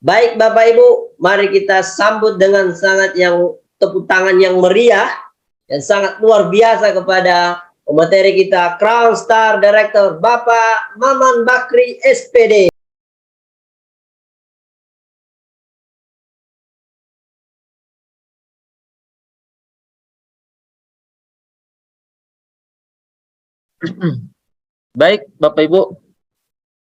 Baik Bapak Ibu, mari kita sambut dengan sangat yang tepuk tangan yang meriah dan sangat luar biasa kepada pemateri kita Crown Star Director Bapak Maman Bakri SPD. Baik Bapak Ibu,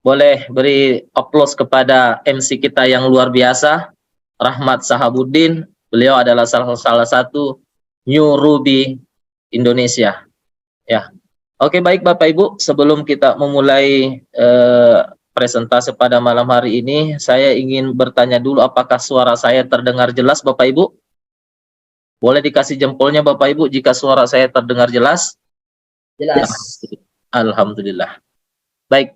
boleh beri aplaus kepada MC kita yang luar biasa, Rahmat Sahabuddin. Beliau adalah salah satu New Ruby Indonesia. Ya, oke, baik Bapak Ibu, sebelum kita memulai presentasi pada malam hari ini, saya ingin bertanya dulu apakah suara saya terdengar jelas Bapak Ibu? Boleh dikasih jempolnya Bapak Ibu jika suara saya terdengar jelas? Jelas. Alhamdulillah. Baik.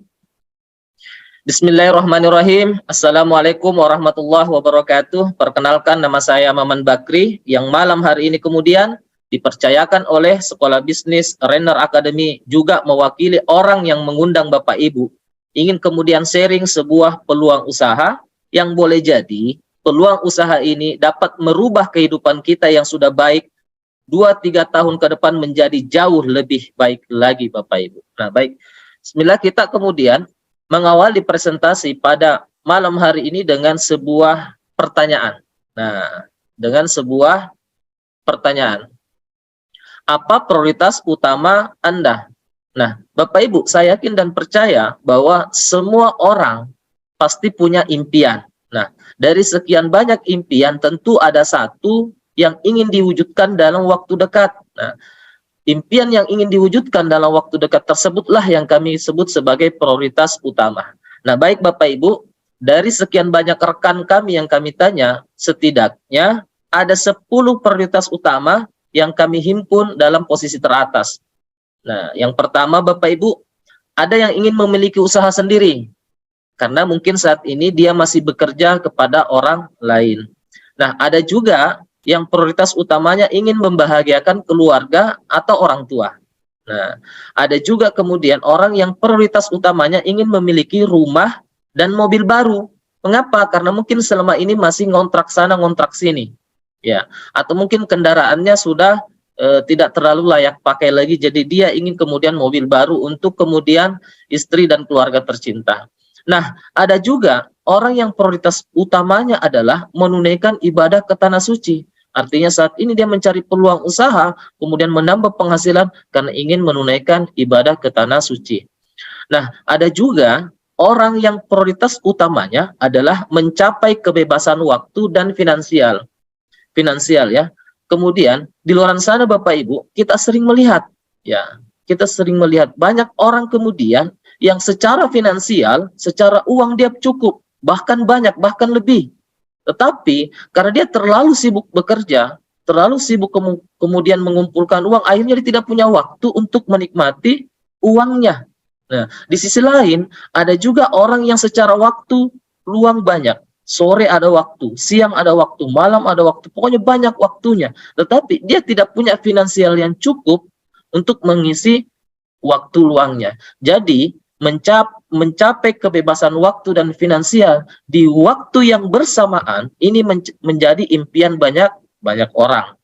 Bismillahirrahmanirrahim. Assalamualaikum warahmatullahi wabarakatuh. Perkenalkan, nama saya Maman Bakri, yang malam hari ini kemudian dipercayakan oleh Sekolah Bisnis Renner Academy, juga mewakili orang yang mengundang Bapak Ibu, ingin kemudian sharing sebuah peluang usaha yang boleh jadi peluang usaha ini dapat merubah kehidupan kita yang sudah baik 2-3 tahun ke depan menjadi jauh lebih baik lagi Bapak Ibu. Nah baik, bismillah, kita kemudian mengawali presentasi pada malam hari ini dengan sebuah pertanyaan. Nah, dengan sebuah pertanyaan. Apa prioritas utama Anda? Nah, Bapak Ibu, saya yakin dan percaya bahwa semua orang pasti punya impian. Nah, dari sekian banyak impian tentu ada satu yang ingin diwujudkan dalam waktu dekat. Nah, impian yang ingin diwujudkan dalam waktu dekat tersebutlah yang kami sebut sebagai prioritas utama. Nah, baik Bapak Ibu, dari sekian banyak rekan kami yang kami tanya, setidaknya ada 10 prioritas utama yang kami himpun dalam posisi teratas. Nah, yang pertama Bapak Ibu, ada yang ingin memiliki usaha sendiri, karena mungkin saat ini dia masih bekerja kepada orang lain. Nah, ada juga yang prioritas utamanya ingin membahagiakan keluarga atau orang tua. Nah, ada juga kemudian orang yang prioritas utamanya ingin memiliki rumah dan mobil baru. Mengapa? Karena mungkin selama ini masih ngontrak sana, ngontrak sini. Ya, atau mungkin kendaraannya sudah tidak terlalu layak pakai lagi, jadi dia ingin kemudian mobil baru untuk kemudian istri dan keluarga tercinta. Nah, ada juga orang yang prioritas utamanya adalah menunaikan ibadah ke tanah suci. Artinya saat ini dia mencari peluang usaha, kemudian menambah penghasilan karena ingin menunaikan ibadah ke tanah suci. Nah, ada juga orang yang prioritas utamanya adalah mencapai kebebasan waktu dan finansial. Finansial ya. Kemudian di luar sana Bapak Ibu, kita sering melihat banyak orang kemudian yang secara finansial, secara uang dia cukup, bahkan banyak, bahkan lebih. Tetapi karena dia terlalu sibuk bekerja, terlalu sibuk kemudian mengumpulkan uang, akhirnya dia tidak punya waktu untuk menikmati uangnya. Nah, di sisi lain ada juga orang yang secara waktu luang banyak. Sore ada waktu, siang ada waktu, malam ada waktu, pokoknya banyak waktunya. Tetapi dia tidak punya finansial yang cukup untuk mengisi waktu luangnya. Jadi mencapai kebebasan waktu dan finansial di waktu yang bersamaan ini menjadi impian banyak orang.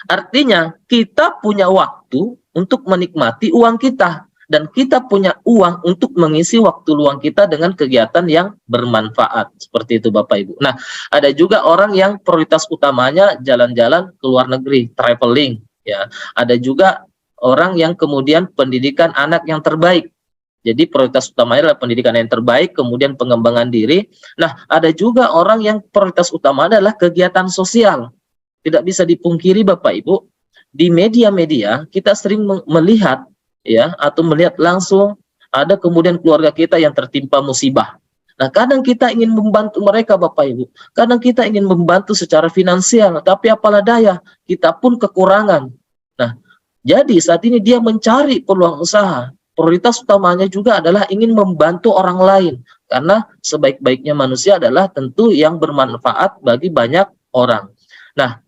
Artinya kita punya waktu untuk menikmati uang kita dan kita punya uang untuk mengisi waktu luang kita dengan kegiatan yang bermanfaat. Seperti itu Bapak Ibu. Nah, ada juga orang yang prioritas utamanya jalan-jalan ke luar negeri, traveling ya. Ada juga orang yang kemudian pendidikan anak yang terbaik. Jadi prioritas utamanya adalah pendidikan yang terbaik, kemudian pengembangan diri. Nah, ada juga orang yang prioritas utama adalah kegiatan sosial. Tidak bisa dipungkiri Bapak Ibu, di media-media kita sering melihat ya, atau melihat langsung ada kemudian keluarga kita yang tertimpa musibah. Nah, kadang kita ingin membantu mereka Bapak Ibu. Kadang kita ingin membantu secara finansial, tapi apalah daya, kita pun kekurangan. Nah, jadi saat ini dia mencari peluang usaha. Prioritas utamanya juga adalah ingin membantu orang lain. Karena sebaik-baiknya manusia adalah tentu yang bermanfaat bagi banyak orang. Nah,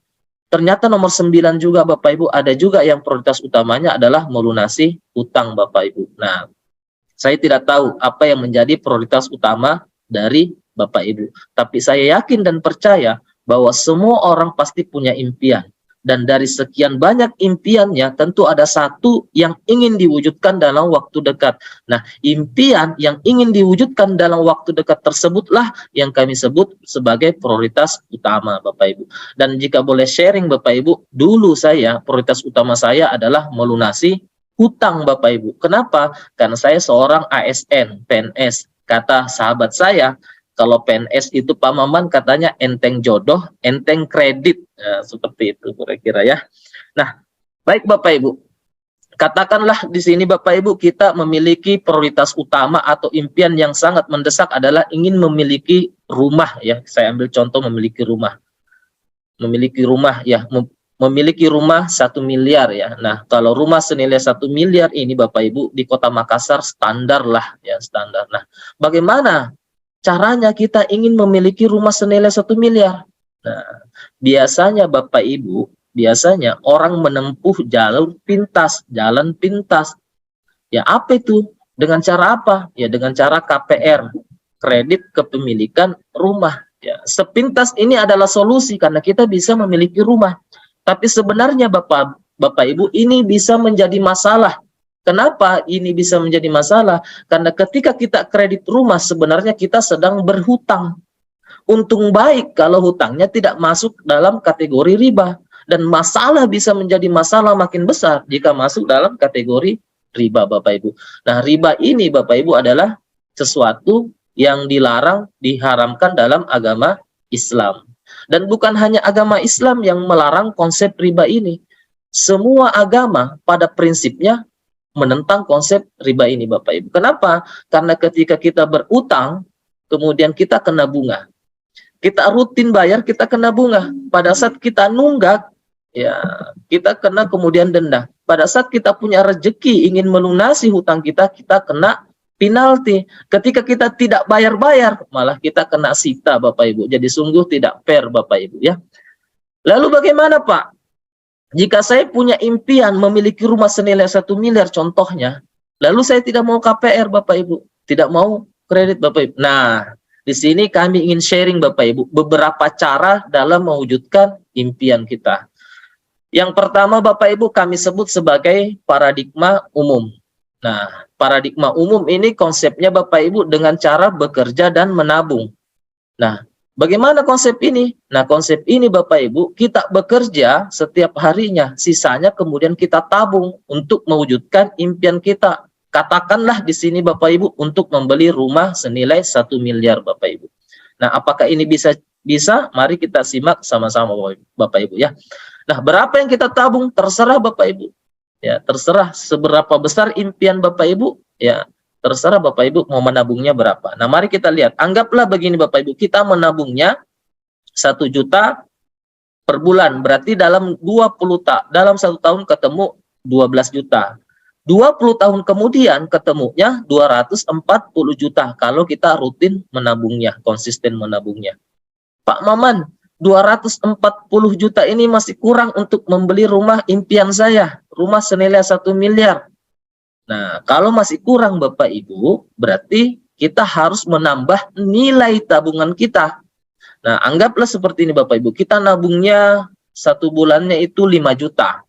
ternyata nomor 9 juga Bapak Ibu, ada juga yang prioritas utamanya adalah melunasi utang Bapak Ibu. Nah, saya tidak tahu apa yang menjadi prioritas utama dari Bapak Ibu. Tapi saya yakin dan percaya bahwa semua orang pasti punya impian. Dan dari sekian banyak impiannya, tentu ada satu yang ingin diwujudkan dalam waktu dekat. Nah, impian yang ingin diwujudkan dalam waktu dekat tersebutlah yang kami sebut sebagai prioritas utama, Bapak Ibu. Dan jika boleh sharing, Bapak Ibu, dulu saya, prioritas utama saya adalah melunasi hutang, Bapak Ibu. Kenapa? Karena saya seorang ASN, PNS. Kata sahabat saya, kalau PNS itu Pak Maman katanya enteng jodoh, enteng kredit. Ya, seperti itu kira-kira ya. Nah, baik Bapak Ibu. Katakanlah di sini Bapak Ibu kita memiliki prioritas utama atau impian yang sangat mendesak adalah ingin memiliki rumah ya. Saya ambil contoh memiliki rumah. Memiliki rumah ya, memiliki rumah 1 miliar ya. Nah, kalau rumah senilai 1 miliar ini Bapak Ibu di Kota Makassar standar lah ya, standar. Nah, bagaimana caranya kita ingin memiliki rumah senilai 1 miliar. Nah, biasanya Bapak Ibu, biasanya orang menempuh jalur pintas, jalan pintas. Ya apa itu? Dengan cara apa? Ya dengan cara KPR, kredit kepemilikan rumah. Ya, sepintas ini adalah solusi karena kita bisa memiliki rumah. Tapi sebenarnya Bapak Ibu ini bisa menjadi masalah. Kenapa ini bisa menjadi masalah? Karena ketika kita kredit rumah sebenarnya kita sedang berhutang. Untung baik kalau hutangnya tidak masuk dalam kategori riba. Dan masalah bisa menjadi masalah makin besar jika masuk dalam kategori riba Bapak Ibu. Nah riba ini Bapak Ibu adalah sesuatu yang dilarang, diharamkan dalam agama Islam. Dan bukan hanya agama Islam yang melarang konsep riba ini. Semua agama pada prinsipnya menentang konsep riba ini Bapak Ibu. Kenapa? Karena ketika kita berutang, kemudian kita kena bunga. Kita rutin bayar, kita kena bunga. Pada saat kita nunggak, ya kita kena kemudian denda. Pada saat kita punya rezeki ingin melunasi hutang kita, kita kena penalti. Ketika kita tidak bayar-bayar, malah kita kena sita Bapak Ibu. Jadi sungguh tidak fair Bapak Ibu ya. Lalu bagaimana Pak? Jika saya punya impian memiliki rumah senilai 1 miliar contohnya, lalu saya tidak mau KPR Bapak Ibu, tidak mau kredit Bapak Ibu. Nah, di sini kami ingin sharing Bapak Ibu beberapa cara dalam mewujudkan impian kita. Yang pertama Bapak Ibu kami sebut sebagai paradigma umum. Nah, paradigma umum ini konsepnya Bapak Ibu dengan cara bekerja dan menabung. Nah, bagaimana konsep ini? Nah, konsep ini Bapak Ibu, kita bekerja setiap harinya, sisanya kemudian kita tabung untuk mewujudkan impian kita. Katakanlah di sini Bapak Ibu untuk membeli rumah senilai 1 miliar Bapak Ibu. Nah, apakah ini bisa? Bisa? Mari kita simak sama-sama Bapak Ibu ya. Nah, berapa yang kita tabung? Terserah Bapak Ibu. Ya, terserah seberapa besar impian Bapak Ibu, ya terserah Bapak Ibu mau menabungnya berapa. Nah, mari kita lihat. Anggaplah begini Bapak Ibu, kita menabungnya 1 juta per bulan. Berarti dalam 1 tahun ketemu 12 juta. 20 tahun kemudian ketemunya 240 juta kalau kita rutin menabungnya, konsisten menabungnya. Pak Maman, 240 juta ini masih kurang untuk membeli rumah impian saya, rumah senilai 1 miliar. Nah, kalau masih kurang Bapak Ibu, berarti kita harus menambah nilai tabungan kita. Nah, anggaplah seperti ini Bapak Ibu, kita nabungnya 1 bulannya itu 5 juta.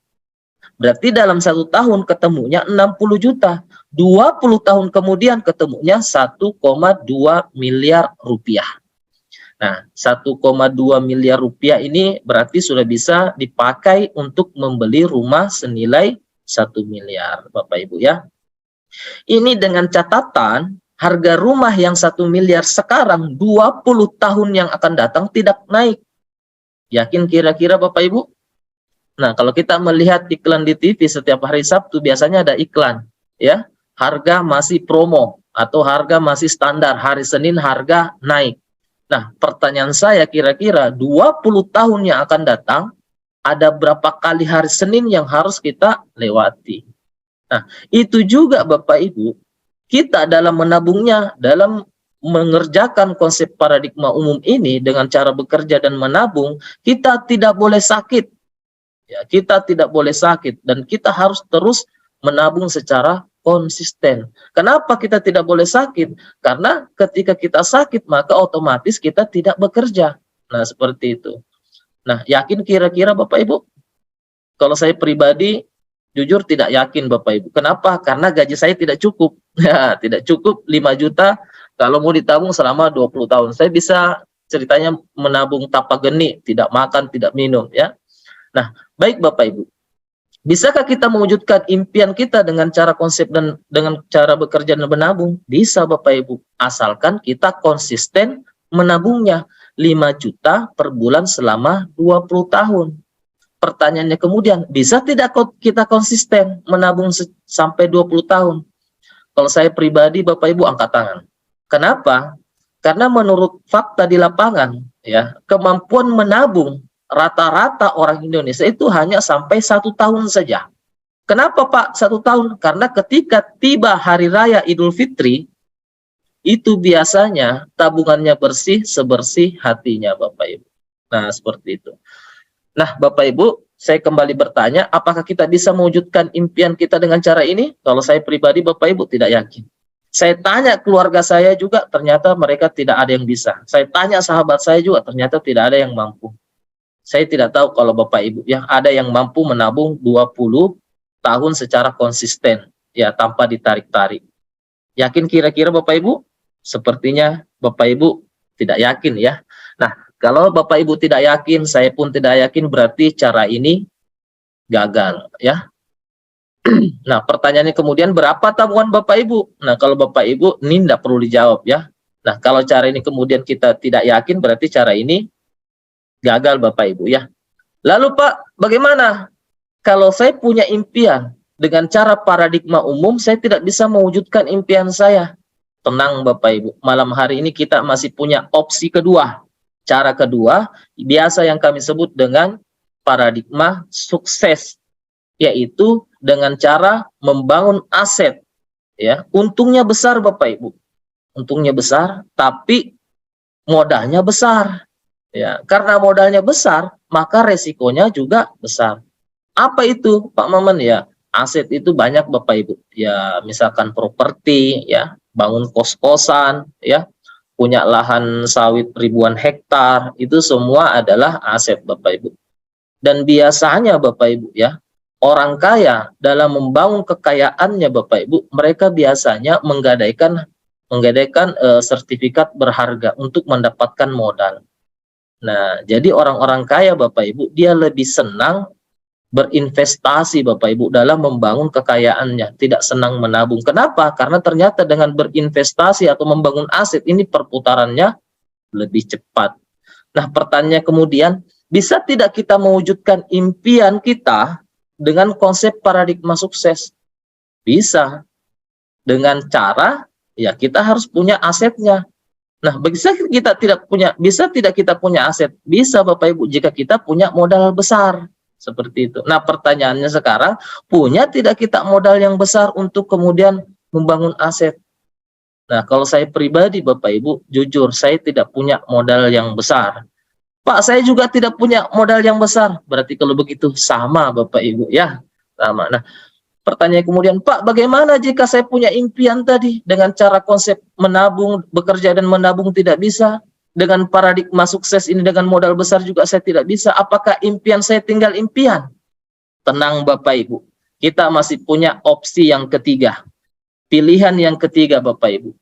Berarti dalam 1 tahun ketemunya 60 juta. 20 tahun kemudian ketemunya 1,2 miliar rupiah. Nah, 1,2 miliar rupiah ini berarti sudah bisa dipakai untuk membeli rumah senilai 1 miliar, Bapak Ibu ya. Ini dengan catatan harga rumah yang 1 miliar sekarang 20 tahun yang akan datang tidak naik. Yakin kira-kira Bapak Ibu? Nah, kalau kita melihat iklan di TV setiap hari Sabtu biasanya ada iklan ya. Harga masih promo atau harga masih standar, hari Senin harga naik. Nah, pertanyaan saya kira-kira 20 tahun yang akan datang, ada berapa kali hari Senin yang harus kita lewati? Nah, itu juga Bapak Ibu, kita dalam menabungnya, dalam mengerjakan konsep paradigma umum ini dengan cara bekerja dan menabung, kita tidak boleh sakit. Ya, kita tidak boleh sakit dan kita harus terus menabung secara konsisten. Kenapa kita tidak boleh sakit? Karena ketika kita sakit, maka otomatis kita tidak bekerja. Nah, seperti itu. Nah, yakin kira-kira Bapak Ibu? Kalau saya pribadi, jujur tidak yakin Bapak Ibu. Kenapa? Karena gaji saya tidak cukup. Ya, tidak cukup 5 juta kalau mau ditabung selama 20 tahun. Saya bisa ceritanya menabung tanpa geni, tidak makan, tidak minum, ya. Nah, baik Bapak Ibu. Bisakah kita mewujudkan impian kita dengan cara konsep dan dengan cara bekerja dan menabung? Bisa Bapak Ibu, asalkan kita konsisten menabungnya 5 juta per bulan selama 20 tahun. Pertanyaannya kemudian, bisa tidak kita konsisten menabung sampai 20 tahun? Kalau saya pribadi Bapak Ibu angkat tangan. Kenapa? Karena menurut fakta di lapangan, ya, kemampuan menabung rata-rata orang Indonesia itu hanya sampai 1 tahun saja. Kenapa Pak 1 tahun? Karena ketika tiba Hari Raya Idul Fitri, itu biasanya tabungannya bersih sebersih hatinya Bapak Ibu. Nah, seperti itu. Nah, Bapak Ibu, saya kembali bertanya, apakah kita bisa mewujudkan impian kita dengan cara ini? Kalau saya pribadi Bapak Ibu tidak yakin. Saya tanya keluarga saya juga, ternyata mereka tidak ada yang bisa. Saya tanya sahabat saya juga, ternyata tidak ada yang mampu. Saya tidak tahu kalau Bapak Ibu yang ada yang mampu menabung 20 tahun secara konsisten, ya, tanpa ditarik-tarik. Yakin kira-kira Bapak Ibu? Sepertinya Bapak Ibu tidak yakin, ya. Nah, kalau Bapak Ibu tidak yakin, saya pun tidak yakin, berarti cara ini gagal, ya. Nah, pertanyaannya kemudian berapa tabungan Bapak Ibu? Nah, kalau Bapak Ibu ini tidak perlu dijawab, ya. Nah, kalau cara ini kemudian kita tidak yakin, berarti cara ini gagal Bapak Ibu, ya. Lalu Pak, bagaimana? Kalau saya punya impian dengan cara paradigma umum, saya tidak bisa mewujudkan impian saya. Tenang Bapak Ibu, malam hari ini kita masih punya opsi kedua. Cara kedua, biasa yang kami sebut dengan paradigma sukses, yaitu dengan cara membangun aset. Ya, untungnya besar Bapak Ibu. Untungnya besar, tapi modalnya besar. Ya, karena modalnya besar, maka resikonya juga besar. Apa itu, Pak Maman? Ya, aset itu banyak Bapak Ibu. Ya, misalkan properti, ya, bangun kos-kosan, ya, punya lahan sawit ribuan hektar, itu semua adalah aset Bapak Ibu. Dan biasanya Bapak Ibu, ya, orang kaya dalam membangun kekayaannya Bapak Ibu, mereka biasanya menggadaikan sertifikat berharga untuk mendapatkan modal. Nah, jadi orang-orang kaya Bapak Ibu, dia lebih senang berinvestasi Bapak Ibu dalam membangun kekayaannya, tidak senang menabung. Kenapa? Karena ternyata dengan berinvestasi atau membangun aset ini perputarannya lebih cepat. Nah, pertanyaannya kemudian, bisa tidak kita mewujudkan impian kita dengan konsep paradigma sukses? Bisa. Dengan cara, ya kita harus punya asetnya. Nah, bisa tidak kita punya aset? Bisa Bapak Ibu, jika kita punya modal besar. Seperti itu. Nah, pertanyaannya sekarang, punya tidak kita modal yang besar untuk kemudian membangun aset? Nah, kalau saya pribadi Bapak Ibu, jujur saya tidak punya modal yang besar. Pak, saya juga tidak punya modal yang besar. Berarti kalau begitu sama Bapak Ibu, ya. Sama. Nah, pertanyaan kemudian, Pak, bagaimana jika saya punya impian tadi dengan cara konsep menabung, bekerja dan menabung tidak bisa? Dengan paradigma sukses ini dengan modal besar juga saya tidak bisa. Apakah impian saya tinggal impian? Tenang Bapak Ibu, kita masih punya opsi yang ketiga. Pilihan yang ketiga Bapak Ibu.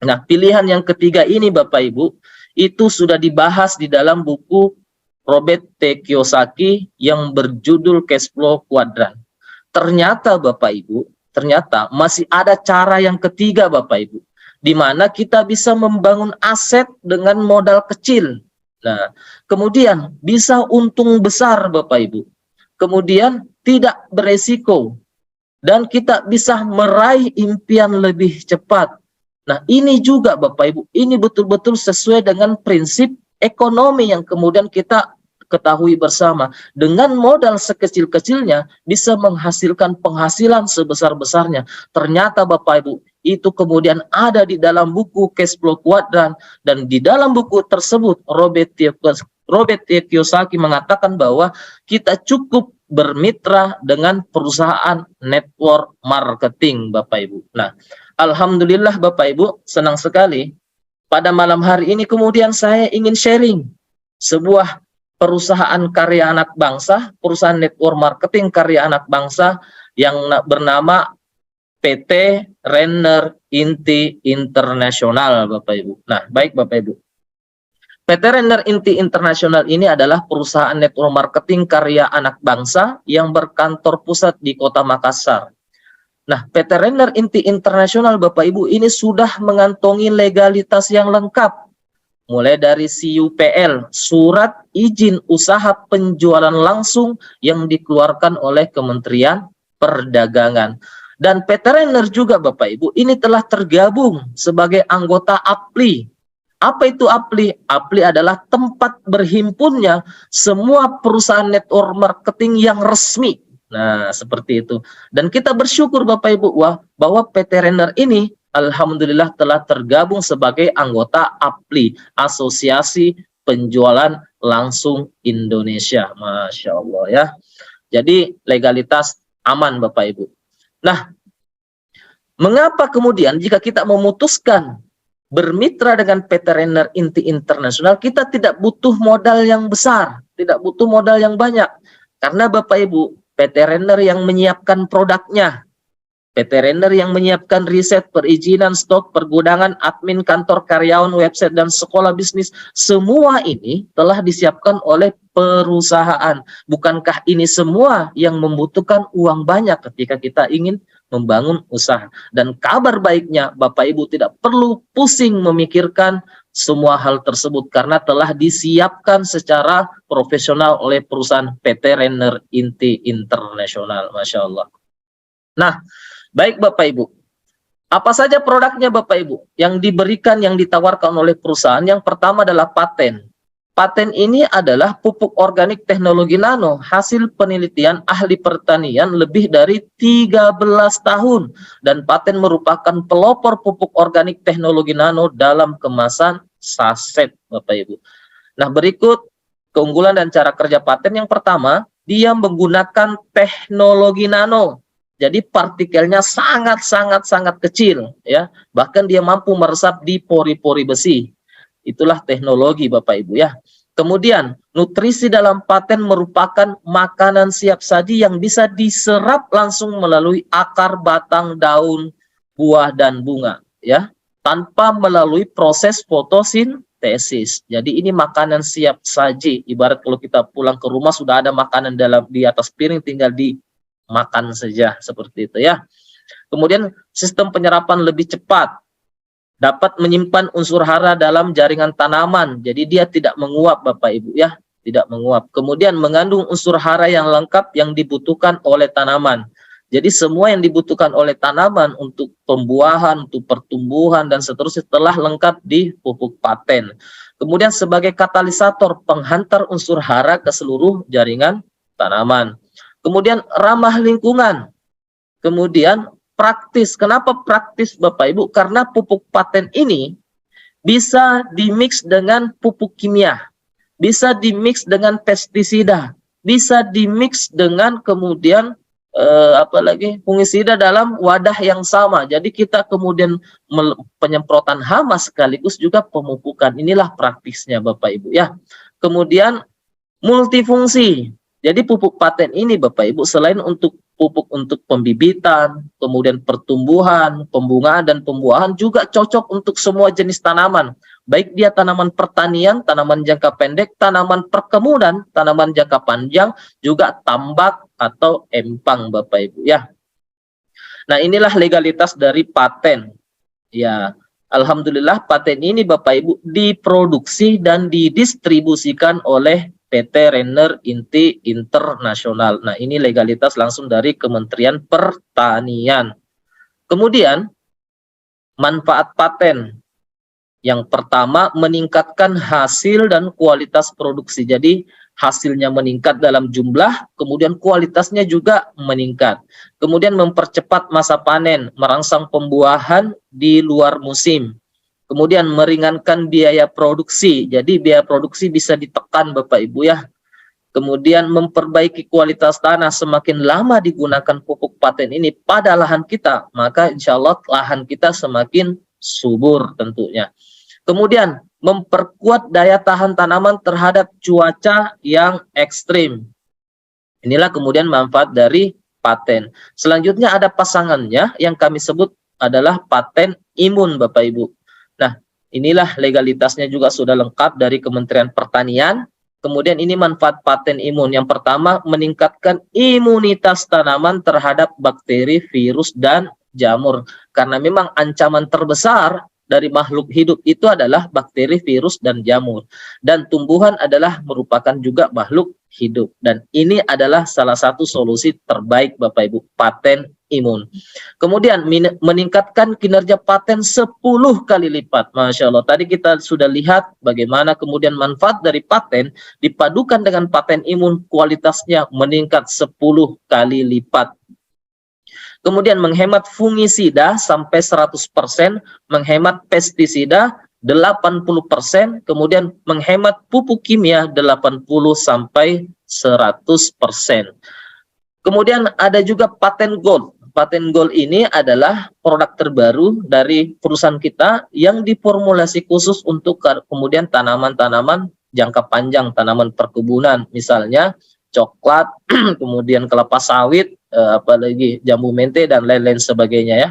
Nah, pilihan yang ketiga ini Bapak Ibu, itu sudah dibahas di dalam buku Robert T. Kiyosaki yang berjudul Cash Flow Quadrant. Ternyata Bapak Ibu, ternyata masih ada cara yang ketiga Bapak Ibu, di mana kita bisa membangun aset dengan modal kecil. Nah, kemudian bisa untung besar Bapak Ibu. Kemudian tidak beresiko. Dan kita bisa meraih impian lebih cepat. Nah, ini juga Bapak Ibu, ini betul-betul sesuai dengan prinsip ekonomi yang kemudian kita ketahui bersama. Dengan modal sekecil-kecilnya bisa menghasilkan penghasilan sebesar-besarnya. Ternyata Bapak Ibu, itu kemudian ada di dalam buku Cash Flow Quadrant, dan di dalam buku tersebut Robert T. Kiyosaki mengatakan bahwa kita cukup bermitra dengan perusahaan network marketing, Bapak Ibu. Nah, alhamdulillah Bapak Ibu, senang sekali pada malam hari ini kemudian saya ingin sharing sebuah perusahaan karya anak bangsa, perusahaan network marketing karya anak bangsa yang bernama PT Renner Inti Internasional, Bapak Ibu. Nah, baik Bapak Ibu. PT Renner Inti Internasional ini adalah perusahaan network marketing karya anak bangsa yang berkantor pusat di Kota Makassar. Nah, PT Renner Inti Internasional, Bapak Ibu, ini sudah mengantongi legalitas yang lengkap. Mulai dari CUPL, Surat Izin Usaha Penjualan Langsung yang dikeluarkan oleh Kementerian Perdagangan. Dan PT Renner juga, Bapak Ibu, ini telah tergabung sebagai anggota APLI. Apa itu APLI? APLI adalah tempat berhimpunnya semua perusahaan network marketing yang resmi. Nah, seperti itu. Dan kita bersyukur Bapak Ibu bahwa PT Renner ini alhamdulillah telah tergabung sebagai anggota APLI, Asosiasi Penjualan Langsung Indonesia. Masya Allah ya. Jadi legalitas aman Bapak Ibu. Nah, mengapa kemudian jika kita memutuskan bermitra dengan PT Renner Inti Internasional, kita tidak butuh modal yang besar, tidak butuh modal yang banyak. Karena Bapak Ibu, PT Renner yang menyiapkan produknya, PT Renner yang menyiapkan riset, perizinan, stok, pergudangan, admin, kantor, karyawan, website, dan sekolah bisnis, semua ini telah disiapkan oleh perusahaan. Bukankah ini semua yang membutuhkan uang banyak ketika kita ingin membangun usaha? Dan kabar baiknya, Bapak Ibu tidak perlu pusing memikirkan semua hal tersebut karena telah disiapkan secara profesional oleh perusahaan PT Renner Inti Internasional. Masya Allah. Nah, baik Bapak Ibu, apa saja produknya Bapak Ibu yang diberikan, yang ditawarkan oleh perusahaan? Yang pertama adalah paten. Paten ini adalah pupuk organik teknologi nano, hasil penelitian ahli pertanian lebih dari 13 tahun. Dan paten merupakan pelopor pupuk organik teknologi nano dalam kemasan saset, Bapak Ibu. Nah, berikut keunggulan dan cara kerja paten. Yang pertama, dia menggunakan teknologi nano. Jadi partikelnya sangat kecil ya. Bahkan dia mampu meresap di pori-pori besi. Itulah teknologi Bapak Ibu ya. Kemudian nutrisi dalam paten merupakan makanan siap saji yang bisa diserap langsung melalui akar, batang, daun, buah dan bunga ya, tanpa melalui proses fotosintesis. Jadi ini makanan siap saji. Ibarat kalau kita pulang ke rumah sudah ada makanan di atas piring, tinggal dimakan saja, seperti itu ya. Kemudian sistem penyerapan lebih cepat. Dapat menyimpan unsur hara dalam jaringan tanaman. Jadi dia tidak menguap Bapak Ibu ya, tidak menguap. Kemudian mengandung unsur hara yang lengkap yang dibutuhkan oleh tanaman. Jadi semua yang dibutuhkan oleh tanaman untuk pembuahan, untuk pertumbuhan dan seterusnya telah lengkap di pupuk paten. Kemudian sebagai katalisator penghantar unsur hara ke seluruh jaringan tanaman. Kemudian ramah lingkungan. Kemudian praktis. Kenapa praktis Bapak Ibu? Karena pupuk paten ini bisa dimix dengan pupuk kimia, bisa dimix dengan pestisida, bisa dimix dengan kemudian fungisida dalam wadah yang sama. Jadi kita kemudian penyemprotan hama sekaligus juga pemupukan. Inilah praktisnya Bapak Ibu ya. Kemudian multifungsi. Jadi pupuk paten ini Bapak Ibu selain untuk pupuk untuk pembibitan, kemudian pertumbuhan, pembungaan dan pembuahan, juga cocok untuk semua jenis tanaman. Baik dia tanaman pertanian, tanaman jangka pendek, tanaman perkebunan, tanaman jangka panjang, juga tambak atau empang Bapak Ibu ya. Nah, inilah legalitas dari paten. Ya, alhamdulillah paten ini Bapak Ibu diproduksi dan didistribusikan oleh PT Renner Inti Internasional. Nah, ini legalitas langsung dari Kementerian Pertanian. Kemudian, manfaat paten. Yang pertama, meningkatkan hasil dan kualitas produksi. Jadi, hasilnya meningkat dalam jumlah, kemudian kualitasnya juga meningkat. Kemudian, mempercepat masa panen, merangsang pembuahan di luar musim. Kemudian meringankan biaya produksi. Jadi biaya produksi bisa ditekan Bapak Ibu ya. kemudian memperbaiki kualitas tanah. Semakin lama digunakan pupuk paten ini pada lahan kita, maka insya Allah lahan kita semakin subur tentunya. Kemudian memperkuat daya tahan tanaman terhadap cuaca yang ekstrim. Inilah kemudian manfaat dari paten. Selanjutnya ada pasangannya yang kami sebut adalah paten imun, Bapak Ibu. Nah, inilah legalitasnya juga sudah lengkap dari Kementerian Pertanian. Kemudian ini manfaat paten imun. Yang pertama, meningkatkan imunitas tanaman terhadap bakteri, virus, dan jamur. Karena memang ancaman terbesar dari makhluk hidup itu adalah bakteri, virus, dan jamur. Dan tumbuhan adalah merupakan juga makhluk hidup. Dan ini adalah salah satu solusi terbaik, Bapak Ibu, paten imun. Kemudian meningkatkan kinerja paten 10 kali lipat. Masya Allah, tadi kita sudah lihat bagaimana kemudian manfaat dari paten dipadukan dengan paten imun, kualitasnya meningkat 10 kali lipat. Kemudian menghemat fungisida sampai 100%, menghemat pestisida 80%, kemudian menghemat pupuk kimia 80 sampai 100%. Kemudian ada juga paten gold. Paten gold ini adalah produk terbaru dari perusahaan kita yang diformulasi khusus untuk kemudian tanaman-tanaman jangka panjang, tanaman perkebunan, misalnya coklat, kemudian kelapa sawit, apalagi jambu mente dan lain-lain sebagainya ya.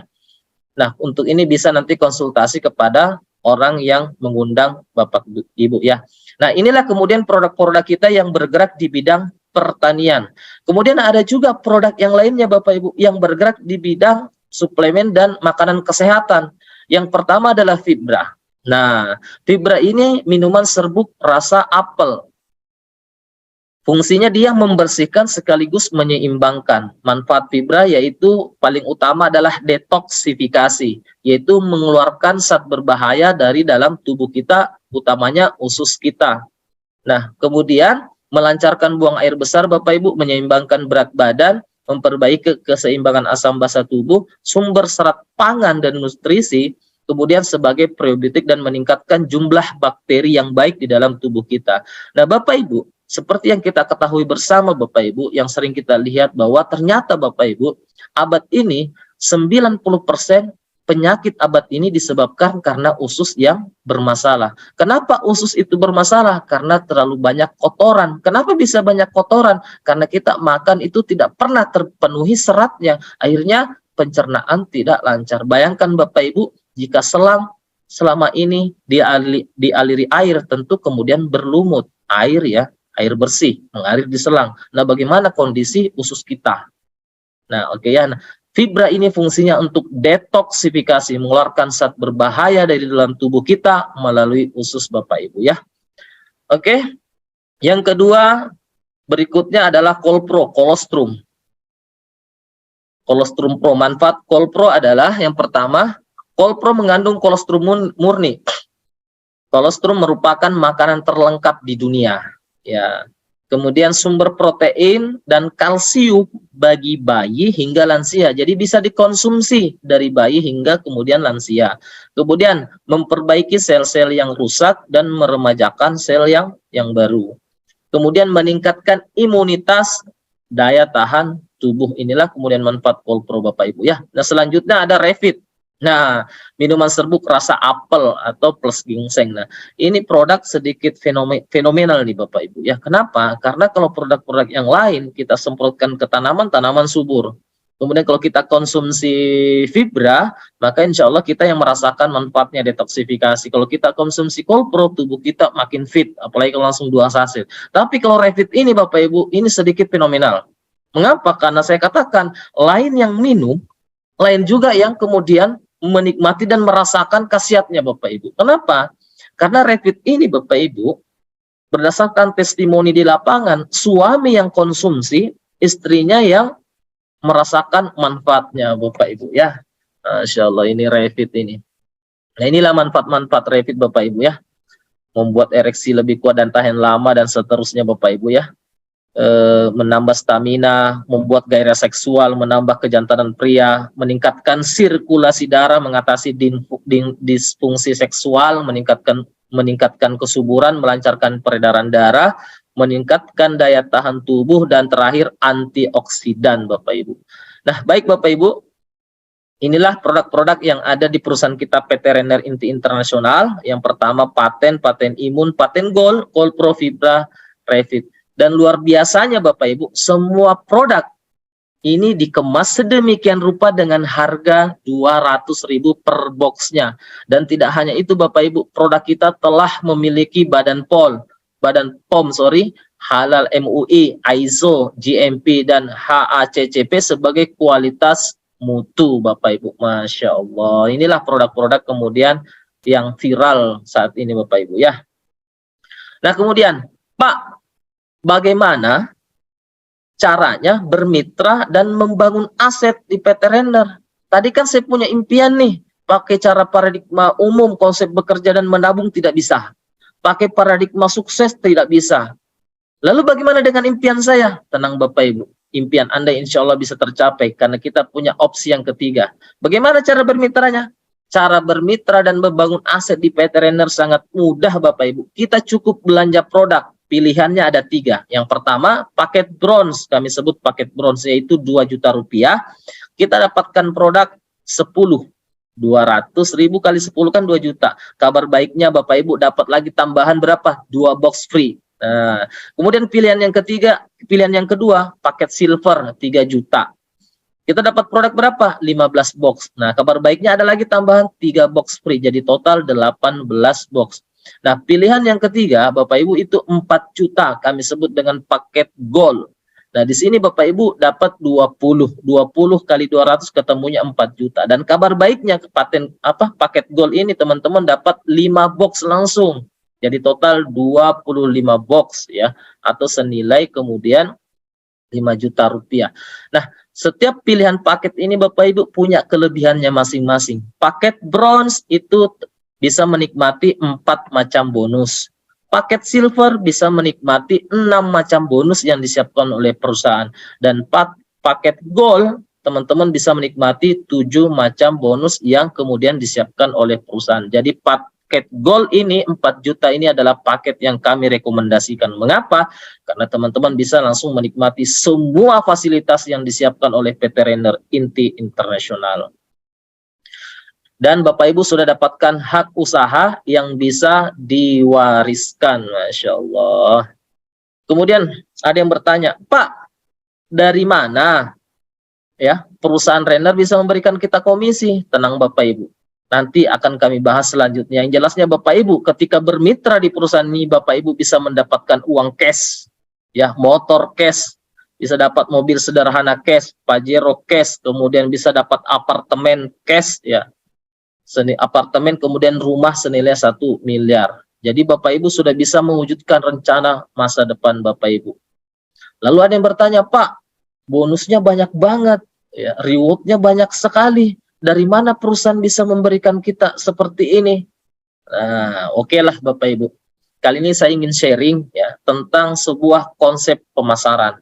Nah, untuk ini bisa nanti konsultasi kepada orang yang mengundang Bapak Ibu ya. Nah, inilah kemudian produk-produk kita yang bergerak di bidang pertanian. Kemudian ada juga produk yang lainnya Bapak Ibu yang bergerak di bidang suplemen dan makanan kesehatan. Yang pertama adalah Fibra. Nah, Fibra ini minuman serbuk rasa apel. Fungsinya dia membersihkan sekaligus menyeimbangkan. Manfaat fibra yaitu paling utama adalah detoksifikasi, yaitu mengeluarkan zat berbahaya dari dalam tubuh kita, utamanya usus kita. Nah, kemudian melancarkan buang air besar Bapak Ibu, menyeimbangkan berat badan, memperbaiki keseimbangan asam basa tubuh, sumber serat pangan dan nutrisi, kemudian sebagai probiotik dan meningkatkan jumlah bakteri yang baik di dalam tubuh kita. Nah, Bapak Ibu, seperti yang kita ketahui bersama Bapak Ibu, yang sering kita lihat bahwa ternyata Bapak Ibu, abad ini 90% penyakit abad ini disebabkan karena usus yang bermasalah. Kenapa usus itu bermasalah? Karena terlalu banyak kotoran. Kenapa bisa banyak kotoran? Karena kita makan itu tidak pernah terpenuhi seratnya. Akhirnya pencernaan tidak lancar. Bayangkan Bapak Ibu, jika selang selama ini dialiri air, tentu kemudian berlumut air ya, air bersih mengalir di selang. Nah, bagaimana kondisi usus kita? Nah, oke ya. Nah, fibra ini fungsinya untuk detoksifikasi, mengeluarkan zat berbahaya dari dalam tubuh kita melalui usus Bapak Ibu ya. Oke. Yang kedua, berikutnya adalah Kolpro, kolostrum. Kolostrum Pro. Manfaat Kolpro adalah yang pertama, Kolpro mengandung kolostrum murni. Kolostrum merupakan makanan terlengkap di dunia. Ya, kemudian sumber protein dan kalsium bagi bayi hingga lansia. Jadi bisa dikonsumsi dari bayi hingga kemudian lansia. Kemudian memperbaiki sel-sel yang rusak dan meremajakan sel yang baru. Kemudian meningkatkan imunitas, daya tahan tubuh. Inilah kemudian manfaat Kolpro Bapak Ibu ya. Nah, selanjutnya ada Revit. Nah, minuman serbuk rasa apel atau plus ginseng. Nah, ini produk sedikit fenomenal nih Bapak Ibu ya. Kenapa? Karena kalau produk-produk yang lain kita semprotkan ke tanaman subur. Kemudian kalau kita konsumsi fibra, maka insya Allah kita yang merasakan manfaatnya detoksifikasi. Kalau kita konsumsi Kolpro, tubuh kita makin fit, apalagi kalau langsung 2 saset. Tapi kalau Revit ini Bapak Ibu, ini sedikit fenomenal. Mengapa? Karena saya katakan, lain yang minum, lain juga yang kemudian menikmati dan merasakan khasiatnya Bapak Ibu. Kenapa? Karena Revit ini Bapak Ibu, berdasarkan testimoni di lapangan, suami yang konsumsi, istrinya yang merasakan manfaatnya Bapak Ibu ya. Masya Allah, ini Revit ini. Nah, inilah manfaat-manfaat Revit Bapak Ibu ya. Membuat ereksi lebih kuat dan tahan lama dan seterusnya Bapak Ibu ya. Menambah stamina, membuat gairah seksual, menambah kejantanan pria, meningkatkan sirkulasi darah, mengatasi disfungsi seksual, meningkatkan kesuburan, melancarkan peredaran darah, meningkatkan daya tahan tubuh, dan terakhir antioksidan Bapak Ibu. Nah, baik Bapak Ibu, inilah produk-produk yang ada di perusahaan kita PT Renner Inti Internasional. Yang pertama paten imun, paten gold, Pro Fibra, Revit. Dan luar biasanya Bapak Ibu, semua produk ini dikemas sedemikian rupa dengan harga 200.000 per boxnya. Dan tidak hanya itu Bapak Ibu, produk kita telah memiliki Badan POM halal MUI, ISO, GMP, dan HACCP sebagai kualitas mutu Bapak Ibu. Masya Allah, inilah produk-produk kemudian yang viral saat ini Bapak Ibu ya. Nah kemudian Pak, bagaimana caranya bermitra dan membangun aset di PT Renner? Tadi kan saya punya impian nih, pakai cara paradigma umum, konsep bekerja dan menabung tidak bisa. Pakai paradigma sukses tidak bisa. Lalu bagaimana dengan impian saya? Tenang Bapak Ibu, impian Anda insya Allah bisa tercapai karena kita punya opsi yang ketiga. Bagaimana cara bermitranya? Cara bermitra dan membangun aset di PT Renner sangat mudah Bapak Ibu. Kita cukup belanja produk. Pilihannya ada 3. Yang pertama, paket bronze. Kami sebut paket bronze, yaitu 2 juta rupiah. Kita dapatkan produk 10. 200.000 kali 10 kan 2 juta. Kabar baiknya Bapak Ibu dapat lagi tambahan berapa? 2 box free. Nah, kemudian pilihan yang kedua, paket silver 3 juta. Kita dapat produk berapa? 15 box. Nah, kabar baiknya ada lagi tambahan 3 box free. Jadi total 18 box. Nah, pilihan yang ketiga Bapak Ibu itu 4 juta. Kami sebut dengan paket gold. Nah, di sini Bapak Ibu dapat 20 kali 200 ketemunya 4 juta. Dan kabar baiknya paket gold ini teman-teman dapat 5 box langsung. Jadi total 25 box ya, atau senilai kemudian 5 juta rupiah. Nah, setiap pilihan paket ini Bapak Ibu punya kelebihannya masing-masing. Paket bronze itu bisa menikmati 4 macam bonus. Paket silver bisa menikmati 6 macam bonus yang disiapkan oleh perusahaan. Dan paket gold, teman-teman bisa menikmati 7 macam bonus yang kemudian disiapkan oleh perusahaan. Jadi paket gold ini 4 juta ini adalah paket yang kami rekomendasikan. Mengapa? Karena teman-teman bisa langsung menikmati semua fasilitas yang disiapkan oleh PT Renner Inti Internasional. Dan Bapak Ibu sudah dapatkan hak usaha yang bisa diwariskan. Masya Allah. Kemudian ada yang bertanya, Pak, dari mana ya perusahaan Renner bisa memberikan kita komisi? Tenang Bapak Ibu, nanti akan kami bahas selanjutnya. Yang jelasnya Bapak Ibu, ketika bermitra di perusahaan ini, Bapak Ibu bisa mendapatkan uang cash, ya, motor cash, bisa dapat mobil sederhana cash, Pajero cash, kemudian bisa dapat apartemen cash, ya, apartemen, kemudian rumah senilai 1 miliar. Jadi Bapak Ibu sudah bisa mewujudkan rencana masa depan Bapak Ibu. Lalu ada yang bertanya, Pak, bonusnya banyak banget, ya, rewardnya banyak sekali. Dari mana perusahaan bisa memberikan kita seperti ini? Nah, oke lah Bapak Ibu. Kali ini saya ingin sharing ya tentang sebuah konsep pemasaran